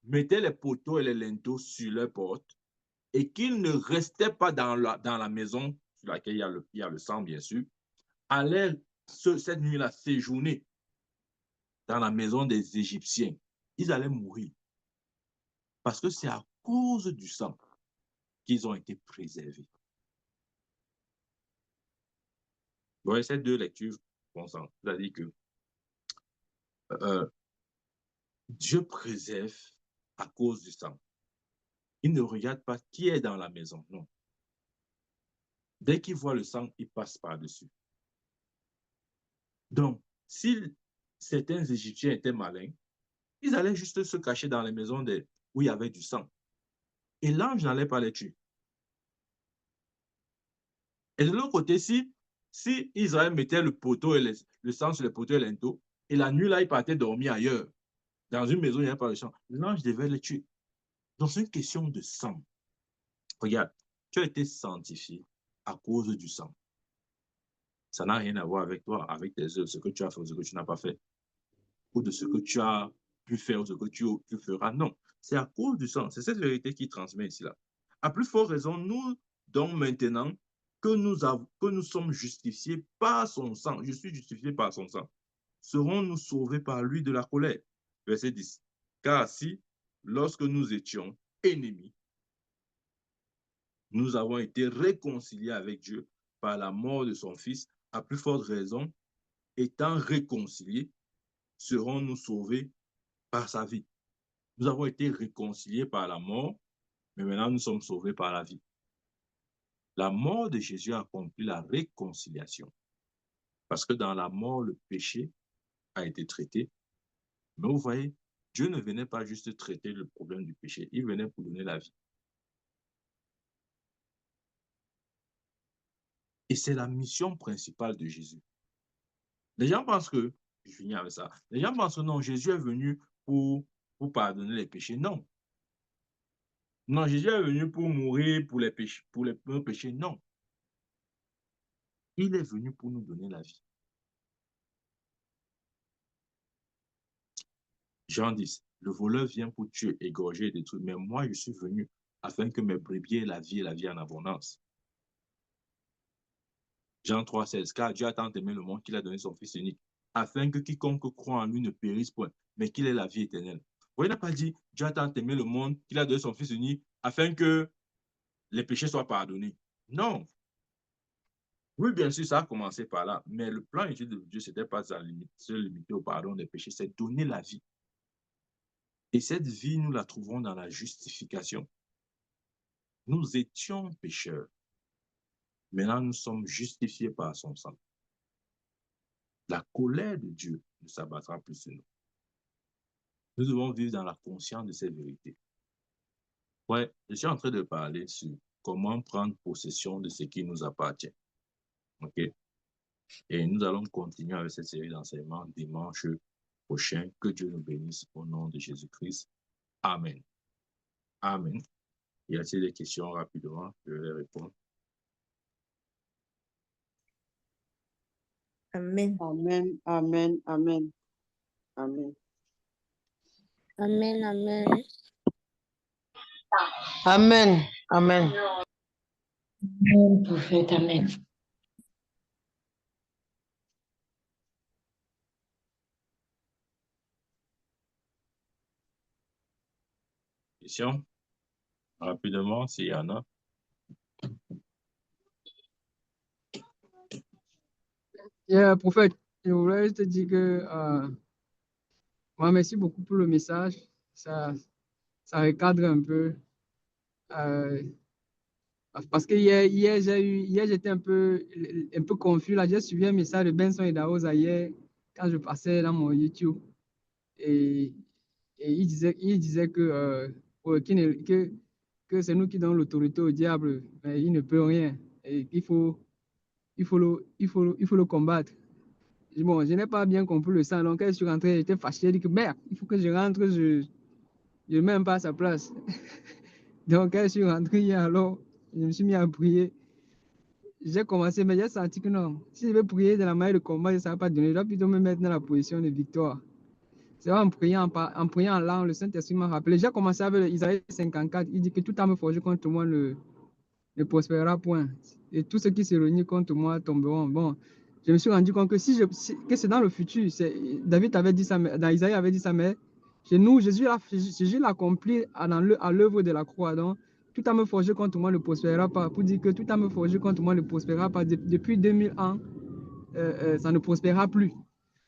A: mettait les poteaux et les linteaux sur leurs portes et qu'ils ne restaient pas dans la maison sur laquelle il y a le sang, bien sûr, allaient cette nuit-là séjourner dans la maison des Égyptiens, ils allaient mourir. Parce que c'est à cause du sang qu'ils ont été préservés. Vous voyez, ces deux lectures consentent. C'est-à-dire que Dieu préserve à cause du sang. Il ne regarde pas qui est dans la maison, non. Dès qu'il voit le sang, il passe par-dessus. Donc, si certains Égyptiens étaient malins, ils allaient juste se cacher dans les maisons où il y avait du sang. Et l'ange n'allait pas les tuer. Et de l'autre côté, si Israël mettait le poteau et le sang sur les poteaux et les linteaux, et la nuit, là, il partait dormir ailleurs, dans une maison où il n'y avait pas de sang, l'ange devait les tuer. Donc, c'est une question de sang. Regarde, tu as été sanctifié à cause du sang. Ça n'a rien à voir avec toi, avec tes œuvres, ce que tu as fait ou ce que tu n'as pas fait, ou de ce que tu as pu faire ou ce que tu feras. Non, c'est à cause du sang. C'est cette vérité qui transmet ici là. À plus forte raison, nous, donc maintenant, que nous sommes justifiés par son sang, je suis justifié par son sang, serons-nous sauvés par lui de la colère. Verset 10. Car si, lorsque nous étions ennemis, nous avons été réconciliés avec Dieu par la mort de son Fils, à plus forte raison, étant réconciliés, serons-nous sauvés par sa vie. Nous avons été réconciliés par la mort, mais maintenant nous sommes sauvés par la vie. La mort de Jésus a accompli la réconciliation. Parce que dans la mort, le péché a été traité. Mais vous voyez, Dieu ne venait pas juste traiter le problème du péché, il venait pour donner la vie. Et c'est la mission principale de Jésus. Les gens pensent que, je finis avec ça, les gens pensent que non, Jésus est venu pour pardonner les péchés. Non. Non, Jésus est venu pour mourir pour les péchés. Non. Il est venu pour nous donner la vie. Jean 10, le voleur vient pour tuer, égorger et détruire, mais moi je suis venu afin que mes brebis aient la vie et la vie en abondance. Jean 3, 16, car Dieu a tant aimé le monde qu'il a donné son Fils unique, afin que quiconque croit en lui ne périsse point, mais qu'il ait la vie éternelle. Vous voyez, il n'a pas dit Dieu a tant aimé le monde qu'il a donné son Fils unique afin que les péchés soient pardonnés. Non. Oui, bien sûr, ça a commencé par là, mais le plan étude de Dieu, ce n'était pas se limiter au pardon des péchés, c'est donner la vie. Et cette vie, nous la trouvons dans la justification. Nous étions pécheurs. Maintenant, nous sommes justifiés par son sang. La colère de Dieu ne s'abattra plus sur nous. Nous devons vivre dans la conscience de cette vérité. Ouais, je suis en train de parler sur comment prendre possession de ce qui nous appartient. OK? Et nous allons continuer avec cette série d'enseignements dimanche prochain. Que Dieu nous bénisse au nom de Jésus-Christ. Amen. Amen. Y a-t-il des questions rapidement? Je vais les répondre.
B: Amen.
C: Amen, amen, amen, amen.
B: Amen, amen.
C: Amen, amen.
B: Amen, prophète, amen.
A: Questions? Rapidement, s'il y en a.
D: Prophète, je voulais te dire que moi, merci beaucoup pour le message. Ça recadre un peu. Parce que hier j'étais un peu confus. Là, j'ai suivi un message de Benson et Daoza hier quand je passais dans mon YouTube. Et, et il disait ouais, que c'est nous qui donnons l'autorité au diable, mais il ne peut rien. Et il faut le combattre. Bon, je n'ai pas bien compris le sens. Donc, quand je suis rentré, j'étais fâché. J'ai dit que merde, il faut que je rentre, je ne mets même pas à sa place. Donc, quand je suis rentré hier, alors, je me suis mis à prier. J'ai commencé, mais j'ai senti que non. Si je vais prier de la manière de combat, ça ne va pas donner. Je dois plutôt me mettre dans la position de victoire. C'est en priant en langue, le Saint-Esprit m'a rappelé. J'ai commencé avec Isaïe 54. Il dit que tout arme forgée contre moi ne prospérera point. Et tous ceux qui se réunissent contre moi tomberont. Bon, je me suis rendu compte que que c'est dans le futur. David avait dit ça, dans Isaïe avait dit ça, mais chez nous, Jésus l'accomplit à l'œuvre de la croix. Donc, tout arme forgée contre moi ne prospérera pas. Pour dire que tout arme forgée contre moi ne prospérera pas. Depuis 2000 ans, ça ne prospérera plus.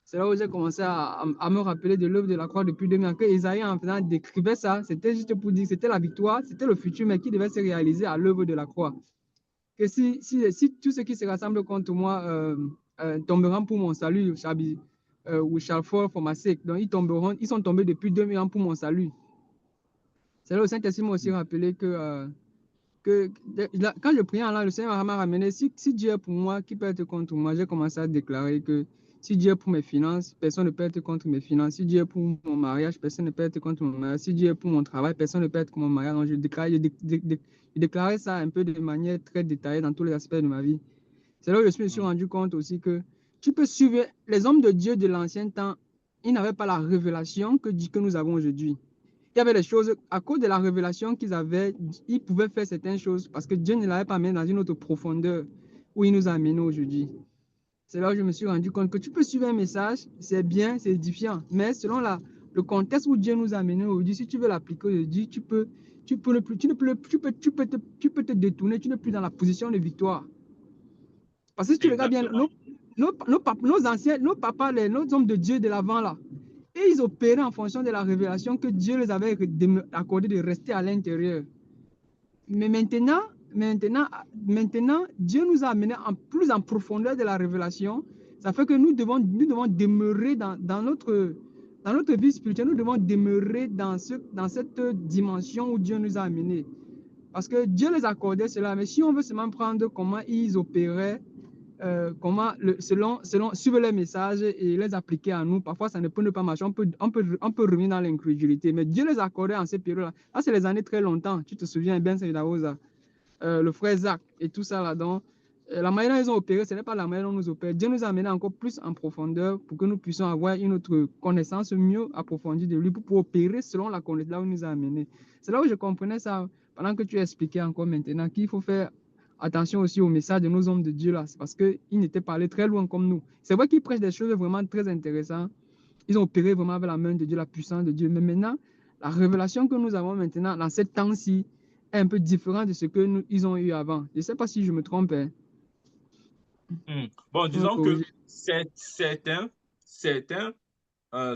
D: C'est là où j'ai commencé à me rappeler de l'œuvre de la croix depuis 2000 ans. Que Isaïe, en faisant, décrivait ça. C'était juste pour dire que c'était la victoire, c'était le futur, mais qui devait se réaliser à l'œuvre de la croix. Que si tous ceux qui se rassemblent contre moi tomberont pour mon salut, ou shall fall for my sake. Donc, ils sont tombés depuis 2000 ans pour mon salut. C'est là où Saint-Esprit m'a aussi rappelé que quand je priais en langue, le Seigneur m'a ramené. Si Dieu est pour moi, qui peut être contre moi? J'ai commencé à déclarer que si Dieu est pour mes finances, personne ne peut être contre mes finances. Si Dieu est pour mon mariage, personne ne peut être contre mon mariage. Si Dieu est pour mon travail, personne ne peut être contre mon mariage. Donc, je déclarais ça un peu de manière très détaillée dans tous les aspects de ma vie. C'est là où je me suis rendu compte aussi que tu peux suivre les hommes de Dieu de l'ancien temps. Ils n'avaient pas la révélation que nous avons aujourd'hui. Il y avait des choses, à cause de la révélation qu'ils avaient, ils pouvaient faire certaines choses parce que Dieu ne l'avait pas amené dans une autre profondeur où il nous a amenés aujourd'hui. C'est là où je me suis rendu compte que tu peux suivre un message, c'est bien, c'est édifiant, mais selon le contexte où Dieu nous a amenés aujourd'hui, si tu veux l'appliquer aujourd'hui, tu peux te détourner, tu n'es plus dans la position de victoire. Parce que si tu regardes bien, nos anciens, nos papas, nos hommes de Dieu de l'avant là, et ils opéraient en fonction de la révélation que Dieu les avait accordé de rester à l'intérieur. Mais maintenant, Dieu nous a amenés plus en profondeur de la révélation. Ça fait que nous devons demeurer dans notre vie spirituelle, nous devons demeurer dans cette dimension où Dieu nous a amenés. Parce que Dieu les accordait cela, mais si on veut seulement prendre comment ils opéraient, suivre les messages et les appliquer à nous, parfois ça ne peut pas marcher, on peut revenir dans l'incrédulité, mais Dieu les accordait en ces périodes-là. Là, c'est les années très longtemps, tu te souviens bien, c'est le frère Zach et tout ça là-dedans. La manière dont ils ont opéré, ce n'est pas la manière dont nous opérons. Dieu nous a amené encore plus en profondeur pour que nous puissions avoir une autre connaissance mieux approfondie de lui pour pouvoir opérer selon la connaissance là où il nous a amenés. C'est là où je comprenais ça pendant que tu expliquais encore maintenant qu'il faut faire attention aussi au message de nos hommes de Dieu là. C'est parce qu'ils n'étaient pas allés très loin comme nous. C'est vrai qu'ils prêchent des choses vraiment très intéressantes. Ils ont opéré vraiment avec la main de Dieu, la puissance de Dieu. Mais maintenant, la révélation que nous avons maintenant dans cette temps-ci est un peu différente de ce que ils ont eu avant. Je ne sais pas si je me trompe. Hein.
A: Bon, disons que certains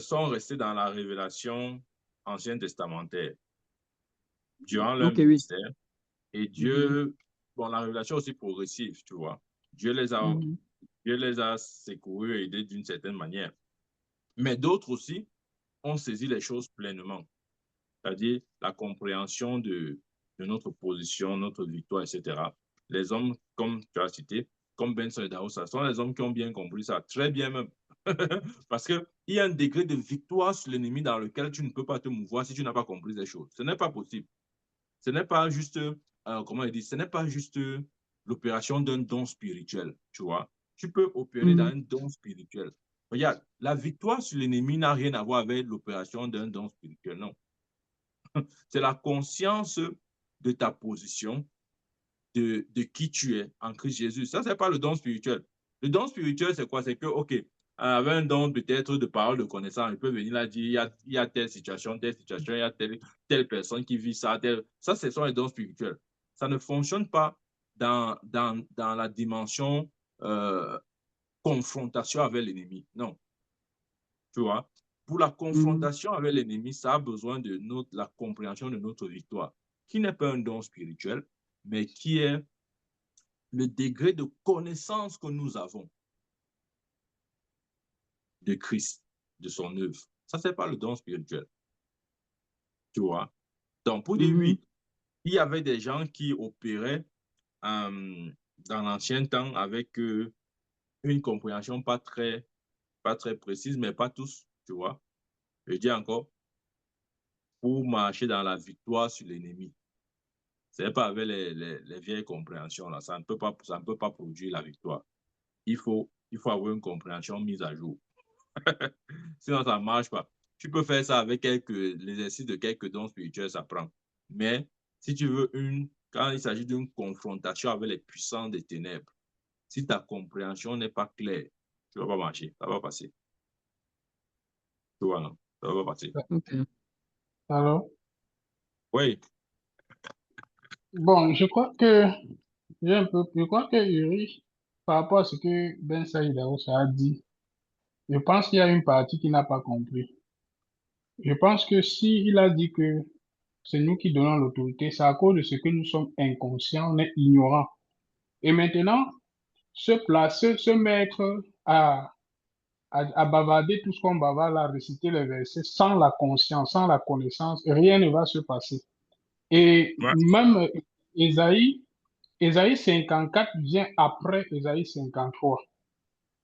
A: sont restés dans la révélation ancienne testamentaire durant leur ministère. Et Dieu, bon, la révélation aussi progressive, tu vois. Dieu les a secourus et aidés d'une certaine manière. Mais d'autres aussi ont saisi les choses pleinement. C'est-à-dire la compréhension de notre position, notre victoire, etc. Les hommes, comme tu as cité, comme Benson et Daosa, sont les hommes qui ont bien compris ça, très bien même. Parce qu'il y a un degré de victoire sur l'ennemi dans lequel tu ne peux pas te mouvoir si tu n'as pas compris ces choses. Ce n'est pas possible. Ce n'est pas juste, comment il dit, ce n'est pas juste l'opération d'un don spirituel, tu vois. Tu peux opérer dans un don spirituel. Regarde, la victoire sur l'ennemi n'a rien à voir avec l'opération d'un don spirituel, non. C'est la conscience de ta position, de qui tu es en Christ Jésus. Ça, ce n'est pas le don spirituel. Le don spirituel, c'est quoi? C'est que, OK, avec un don peut-être de parole, de connaissance, il peut venir là dire, il y a telle situation, il y a telle personne qui vit ça, ça, ce sont les dons spirituels. Ça ne fonctionne pas dans la dimension confrontation avec l'ennemi. Non. Tu vois? Pour la confrontation avec l'ennemi, ça a besoin de la compréhension de notre victoire, qui n'est pas un don spirituel, mais qui est le degré de connaissance que nous avons de Christ, de son œuvre. Ça, c'est pas le don spirituel. Tu vois? Donc, pour dire oui, il y avait des gens qui opéraient dans l'ancien temps avec une compréhension pas très précise, mais pas tous, tu vois. Je dis encore, pour marcher dans la victoire sur l'ennemi. Ce n'est pas avec les vieilles compréhensions, là. Ça ne peut pas produire la victoire. Il faut avoir une compréhension mise à jour. Sinon, ça ne marche pas. Tu peux faire ça avec l'exercice de quelques dons spirituels, ça prend. Mais si tu veux quand il s'agit d'une confrontation avec les puissants des ténèbres, si ta compréhension n'est pas claire, tu ne vas pas marcher, ça va passer. Tu vois, non? Ça va pas passer.
D: Ok.
E: Alors,
A: Oui.
E: bon, je crois que Yuri, par rapport à ce que Ben Saïd a dit, je pense qu'il y a une partie qu'il n'a pas compris. Je pense que s'il a dit que c'est nous qui donnons l'autorité, c'est à cause de ce que nous sommes inconscients, on est ignorants. Et maintenant, se mettre à bavarder tout ce qu'on bavarde, à réciter les versets sans la conscience, sans la connaissance, rien ne va se passer. Et
A: Ouais.
E: même Ésaïe 54 vient après Ésaïe 53.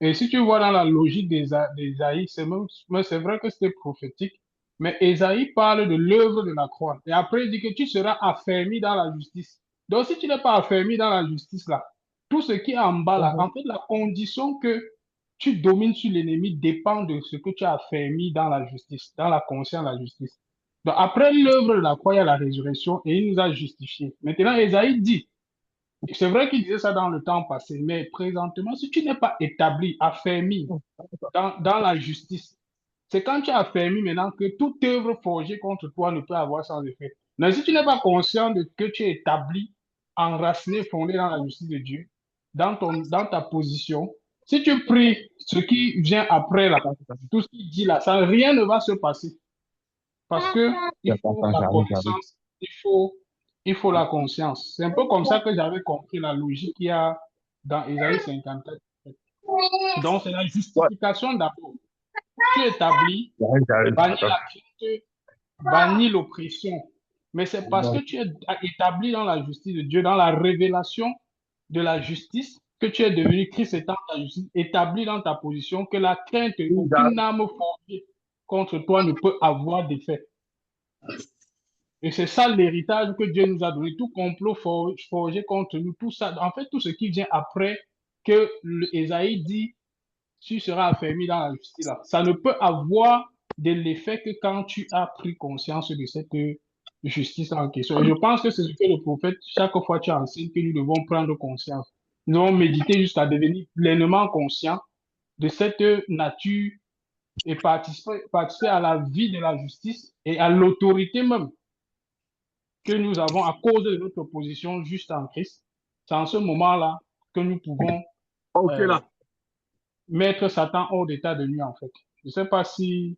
E: Et si tu vois dans la logique d'Ésaïe, c'est vrai que c'était prophétique, mais Ésaïe parle de l'œuvre de la croix. Et après, il dit que tu seras affermi dans la justice. Donc, si tu n'es pas affermi dans la justice, là, tout ce qui est en bas, là, en fait, la condition que tu domines sur l'ennemi dépend de ce que tu as affermi dans la justice, dans la conscience de la justice. Donc, après l'œuvre de la croix, il y a la résurrection et il nous a justifiés. Maintenant, Ésaïe dit, c'est vrai qu'il disait ça dans le temps passé, mais présentement, si tu n'es pas établi, affermi dans la justice, c'est quand tu as affermi maintenant que toute œuvre forgée contre toi ne peut avoir sans effet. Mais si tu n'es pas conscient de que tu es établi, enraciné, fondé dans la justice de Dieu, dans ta position, si tu pries ce qui vient après là, tout ce qu'il dit là, rien ne va se passer. Parce que il faut la connaissance, il faut la conscience. C'est un peu comme ça que j'avais compris la logique qu'il y a dans Ésaïe 54. Donc, c'est la justification d'abord. Tu établis, bannis la crainte, bannis l'oppression. Mais c'est parce que tu es établi dans la justice de Dieu, dans la révélation de la justice, que tu es devenu Christ étant ta justice, établi dans ta position, que la crainte, aucune âme forgée contre toi ne peut avoir d'effet. Et c'est ça l'héritage que Dieu nous a donné, tout complot forgé contre nous, tout ça, en fait, tout ce qui vient après que Ésaïe dit, tu seras affermi dans la justice là. Ça ne peut avoir de l'effet que quand tu as pris conscience de cette justice en question. Et je pense que c'est ce que le prophète, chaque fois tu enseignes que nous devons prendre conscience. Nous devons méditer jusqu'à devenir pleinement conscients de cette nature et participer à la vie de la justice et à l'autorité même que nous avons à cause de notre position juste en Christ. C'est en ce moment-là que nous pouvons mettre Satan hors d'état de nuit, en fait. Je ne sais pas si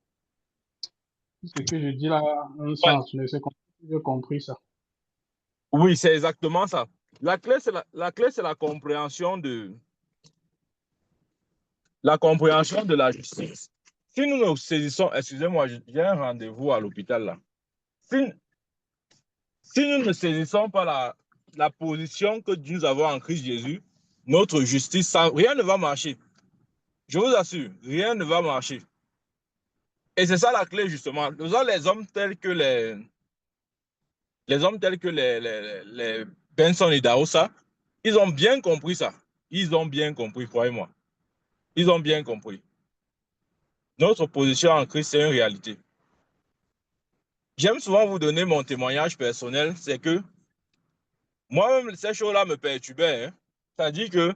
E: ce que je dis là a un sens, mais c'est comme ça que j'ai compris ça.
A: Oui, c'est exactement ça. La clé, c'est la compréhension de la justice. Si nous nous saisissons, excusez-moi, j'ai un rendez-vous à l'hôpital là. Si nous ne saisissons pas la position que nous avons en Christ Jésus, notre justice, rien ne va marcher. Je vous assure, rien ne va marcher. Et c'est ça la clé, justement. Les hommes tels que les Benson et Daosa, ils ont bien compris ça. Ils ont bien compris, croyez-moi. Ils ont bien compris. Notre position en Christ, c'est une réalité. J'aime souvent vous donner mon témoignage personnel, c'est que moi-même, ces choses-là me perturbaient. Hein. C'est-à-dire que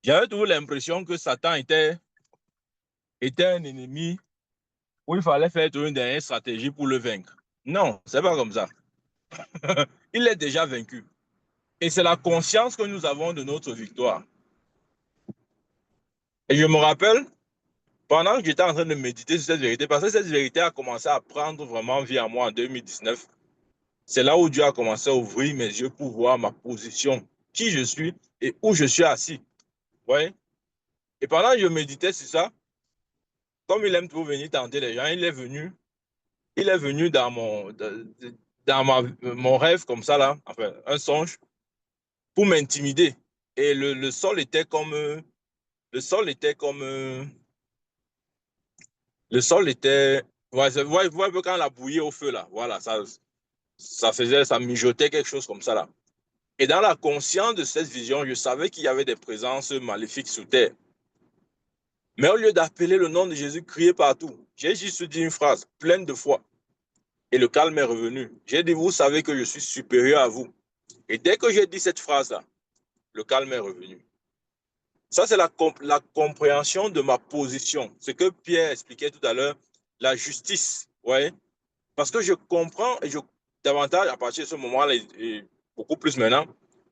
A: j'avais toujours l'impression que Satan était un ennemi où il fallait faire une dernière stratégie pour le vaincre. Non, c'est pas comme ça. Il est déjà vaincu. Et c'est la conscience que nous avons de notre victoire. Et je me rappelle, pendant que j'étais en train de méditer sur cette vérité, parce que cette vérité a commencé à prendre vraiment vie en moi en 2019, c'est là où Dieu a commencé à ouvrir mes yeux pour voir ma position, qui je suis et où je suis assis. Ouais. Et pendant que je méditais sur ça, comme il aime toujours venir tenter les gens, il est venu dans mon rêve comme ça, là, enfin, un songe, pour m'intimider. Et le sol était comme... Le sol était comme... Le sol était... Ouais, vous voyez quand la bouillie au feu, là, voilà, ça mijotait quelque chose comme ça, là. Et dans la conscience de cette vision, je savais qu'il y avait des présences maléfiques sur terre. Mais au lieu d'appeler le nom de Jésus, crier partout, j'ai juste dit une phrase pleine de foi. Et le calme est revenu. J'ai dit, vous savez que je suis supérieur à vous. Et dès que j'ai dit cette phrase-là, le calme est revenu. Ça, c'est la compréhension de ma position. Ce que Pierre expliquait tout à l'heure, la justice. Ouais. Parce que je comprends, et davantage, à partir de ce moment-là, et beaucoup plus maintenant,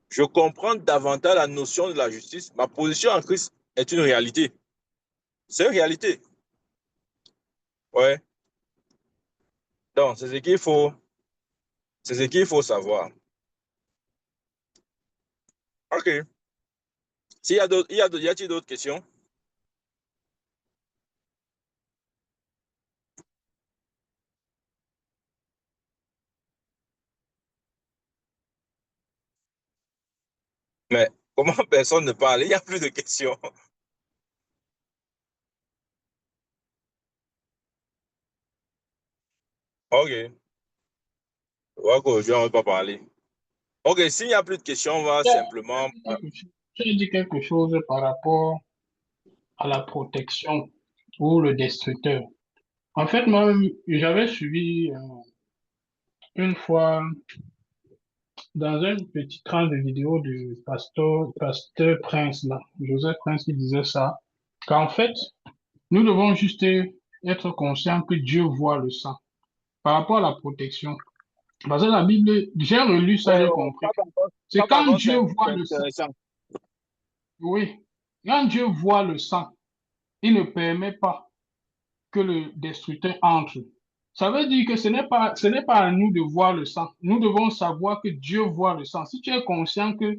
A: je comprends davantage la notion de la justice. Ma position en Christ est une réalité. C'est une réalité. Ouais. Donc, c'est ce qu'il faut savoir. OK. S'il y a d'autres, y a-t-il d'autres questions? Mais comment personne ne parle? Il n'y a plus de questions. OK. Aujourd'hui, on ne va pas parler. OK, s'il n'y a plus de questions, on va simplement...
E: J'ai dit quelque chose par rapport à la protection ou le destructeur. En fait, moi, j'avais suivi une fois dans un petit train de vidéo du pasteur Prince, là, Joseph Prince, qui disait ça, qu'en fait, nous devons juste être conscients que Dieu voit le sang par rapport à la protection. Parce que la Bible, j'ai relu ça, j'ai compris. C'est quand Dieu voit le sang. Oui, quand Dieu voit le sang, il ne permet pas que le destructeur entre. Ça veut dire que ce n'est pas à nous de voir le sang. Nous devons savoir que Dieu voit le sang. Si tu es conscient que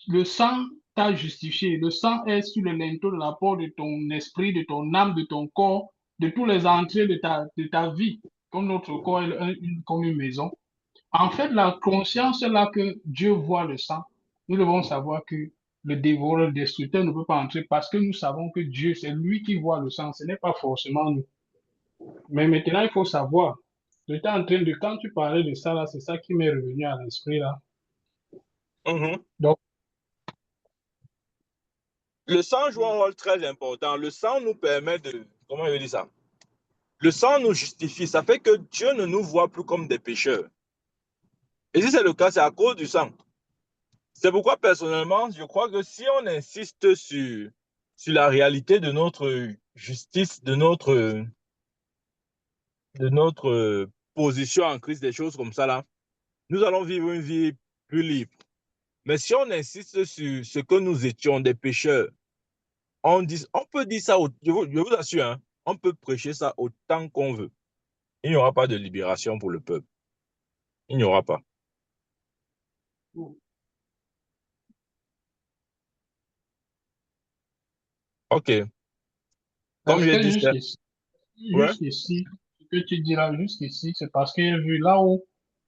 E: le sang t'a justifié, le sang est sur le linteau de la porte de ton esprit, de ton âme, de ton corps, de tous les entrées de ta vie, comme notre corps est comme une maison. En fait, la conscience est là que Dieu voit le sang. Nous devons savoir que le dévoreur, le destructeur ne peut pas entrer parce que nous savons que Dieu, c'est lui qui voit le sang, ce n'est pas forcément nous. Mais maintenant, il faut savoir, j'étais en train de, quand tu parlais de ça, là, c'est ça qui m'est revenu à l'esprit, là. Donc,
A: le sang joue un rôle très important. Le sang nous permet de... Comment je dis ça? Le sang nous justifie. Ça fait que Dieu ne nous voit plus comme des pécheurs. Et si c'est le cas, c'est à cause du sang. C'est pourquoi, personnellement, je crois que si on insiste sur la réalité de notre justice, de notre position en Christ, des choses comme ça, là, nous allons vivre une vie plus libre. Mais si on insiste sur ce que nous étions, des pécheurs, on peut dire ça, je vous assure, hein, on peut prêcher ça autant qu'on veut. Il n'y aura pas de libération pour le peuple. Il n'y aura pas. OK. Comme j'ai dit,
E: jusqu'ici, ce que tu diras jusqu'ici, c'est parce que j'ai vu là où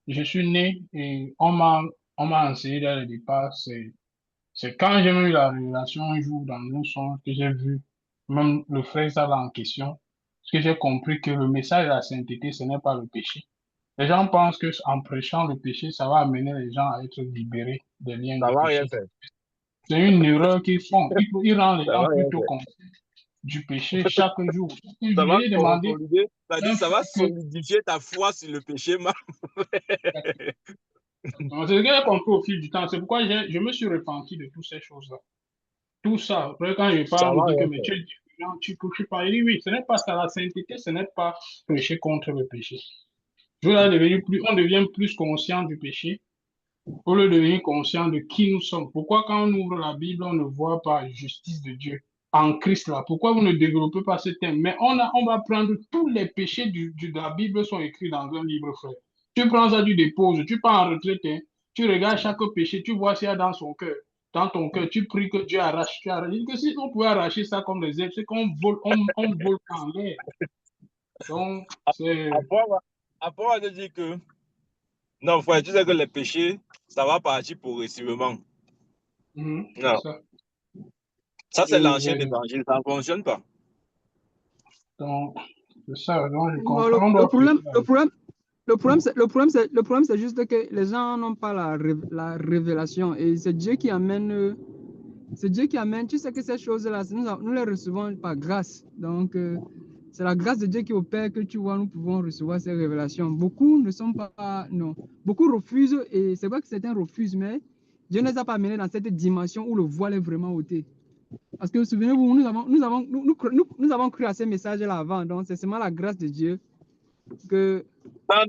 E: je suis né et on m'a enseigné dès le départ, c'est quand j'ai eu la révélation un jour dans nos songes que j'ai vu même le frère ça en question, que j'ai compris que le message de la sainteté, ce n'est pas le péché. Les gens pensent que en prêchant le péché, ça va amener les gens à être libérés des liens
A: ça
E: du
A: va
E: péché.
A: rien faire.
E: C'est une erreur qu'ils font. Ils rendent les
A: Ça
E: gens
A: va rien
E: plutôt
A: faire.
E: conscients du péché chaque jour. Je
A: Ça va
E: lui ai demandé
A: consolider, ça va
E: que
A: solidifier ta foi sur le péché.
E: c'est ce que j'ai compris au fil du temps. C'est pourquoi je me suis repenti de toutes ces choses-là. Tout ça. Après, quand je
A: Ça
E: parle, on
A: va
E: me dit que
A: rien
E: mais
A: faire.
E: tu es différent, tu ne pas. Il dit oui, ce n'est pas ça. La sainteté, ce n'est pas pécher contre le péché. On devient plus conscient du péché au lieu de devenir conscient de qui nous sommes. Pourquoi quand on ouvre la Bible, on ne voit pas justice de Dieu en Christ là? Pourquoi vous ne développez pas ce thème? Mais on va prendre tous les péchés de la Bible sont écrits dans un livre frère. Tu prends ça, tu déposes, tu pars en retraite, hein. Tu regardes chaque péché, tu vois s'il y a dans son cœur. Dans ton cœur, tu pries que Dieu arrache. Tu arraches. Que si on pouvait arracher ça comme les herbes, c'est qu'on vole, on vole en l'air. Donc, c'est...
F: Après, on va te dire que non, frère, tu sais que les péchés, ça va partir progressivement.
E: c'est
F: Non.
E: ça.
F: Ça, c'est
E: Et
F: l'ancien évangile, ça ne fonctionne pas.
E: donc, c'est ça. Donc, je
D: Non,
E: comprends. On doit prier.
D: le problème, c'est juste que les gens n'ont pas la révélation. Et c'est Dieu qui amène. C'est Dieu qui amène. Tu sais que ces choses-là, nous les recevons par grâce. Donc, c'est la grâce de Dieu qui opère que tu vois, nous pouvons recevoir ces révélations. Beaucoup ne sont pas. Non. Beaucoup refusent. Et c'est vrai que certains refusent, mais Dieu ne les a pas amenés dans cette dimension où le voile est vraiment ôté. Parce que souvenez-vous, nous avons cru à ces messages-là avant. Donc, c'est seulement la grâce de Dieu que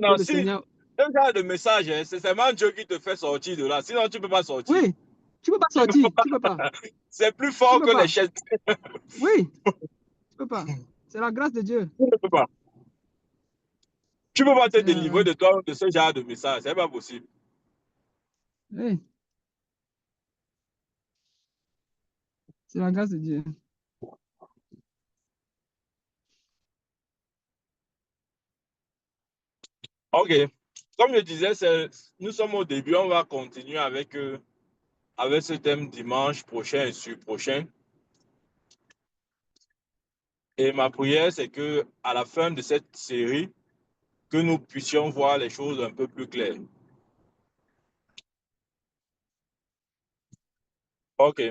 F: Non,
D: le
F: si
D: Seigneur.
F: ce genre de message, hein, c'est seulement Dieu qui te fait sortir de là. Sinon, tu ne peux pas sortir.
D: Oui, tu ne peux pas sortir. Tu peux pas.
F: C'est plus fort que les chaînes.
D: Oui, tu peux pas. C'est la grâce de Dieu.
F: Tu ne peux pas. Tu ne peux pas te délivrer de toi de ce genre de message. Ce n'est pas possible.
D: Oui. C'est la grâce de Dieu.
F: Ok. Comme je disais, nous sommes au début. On va continuer avec ce thème dimanche prochain et sur prochain. Et ma prière, c'est que à la fin de cette série, que nous puissions voir les choses un peu plus claires. Ok.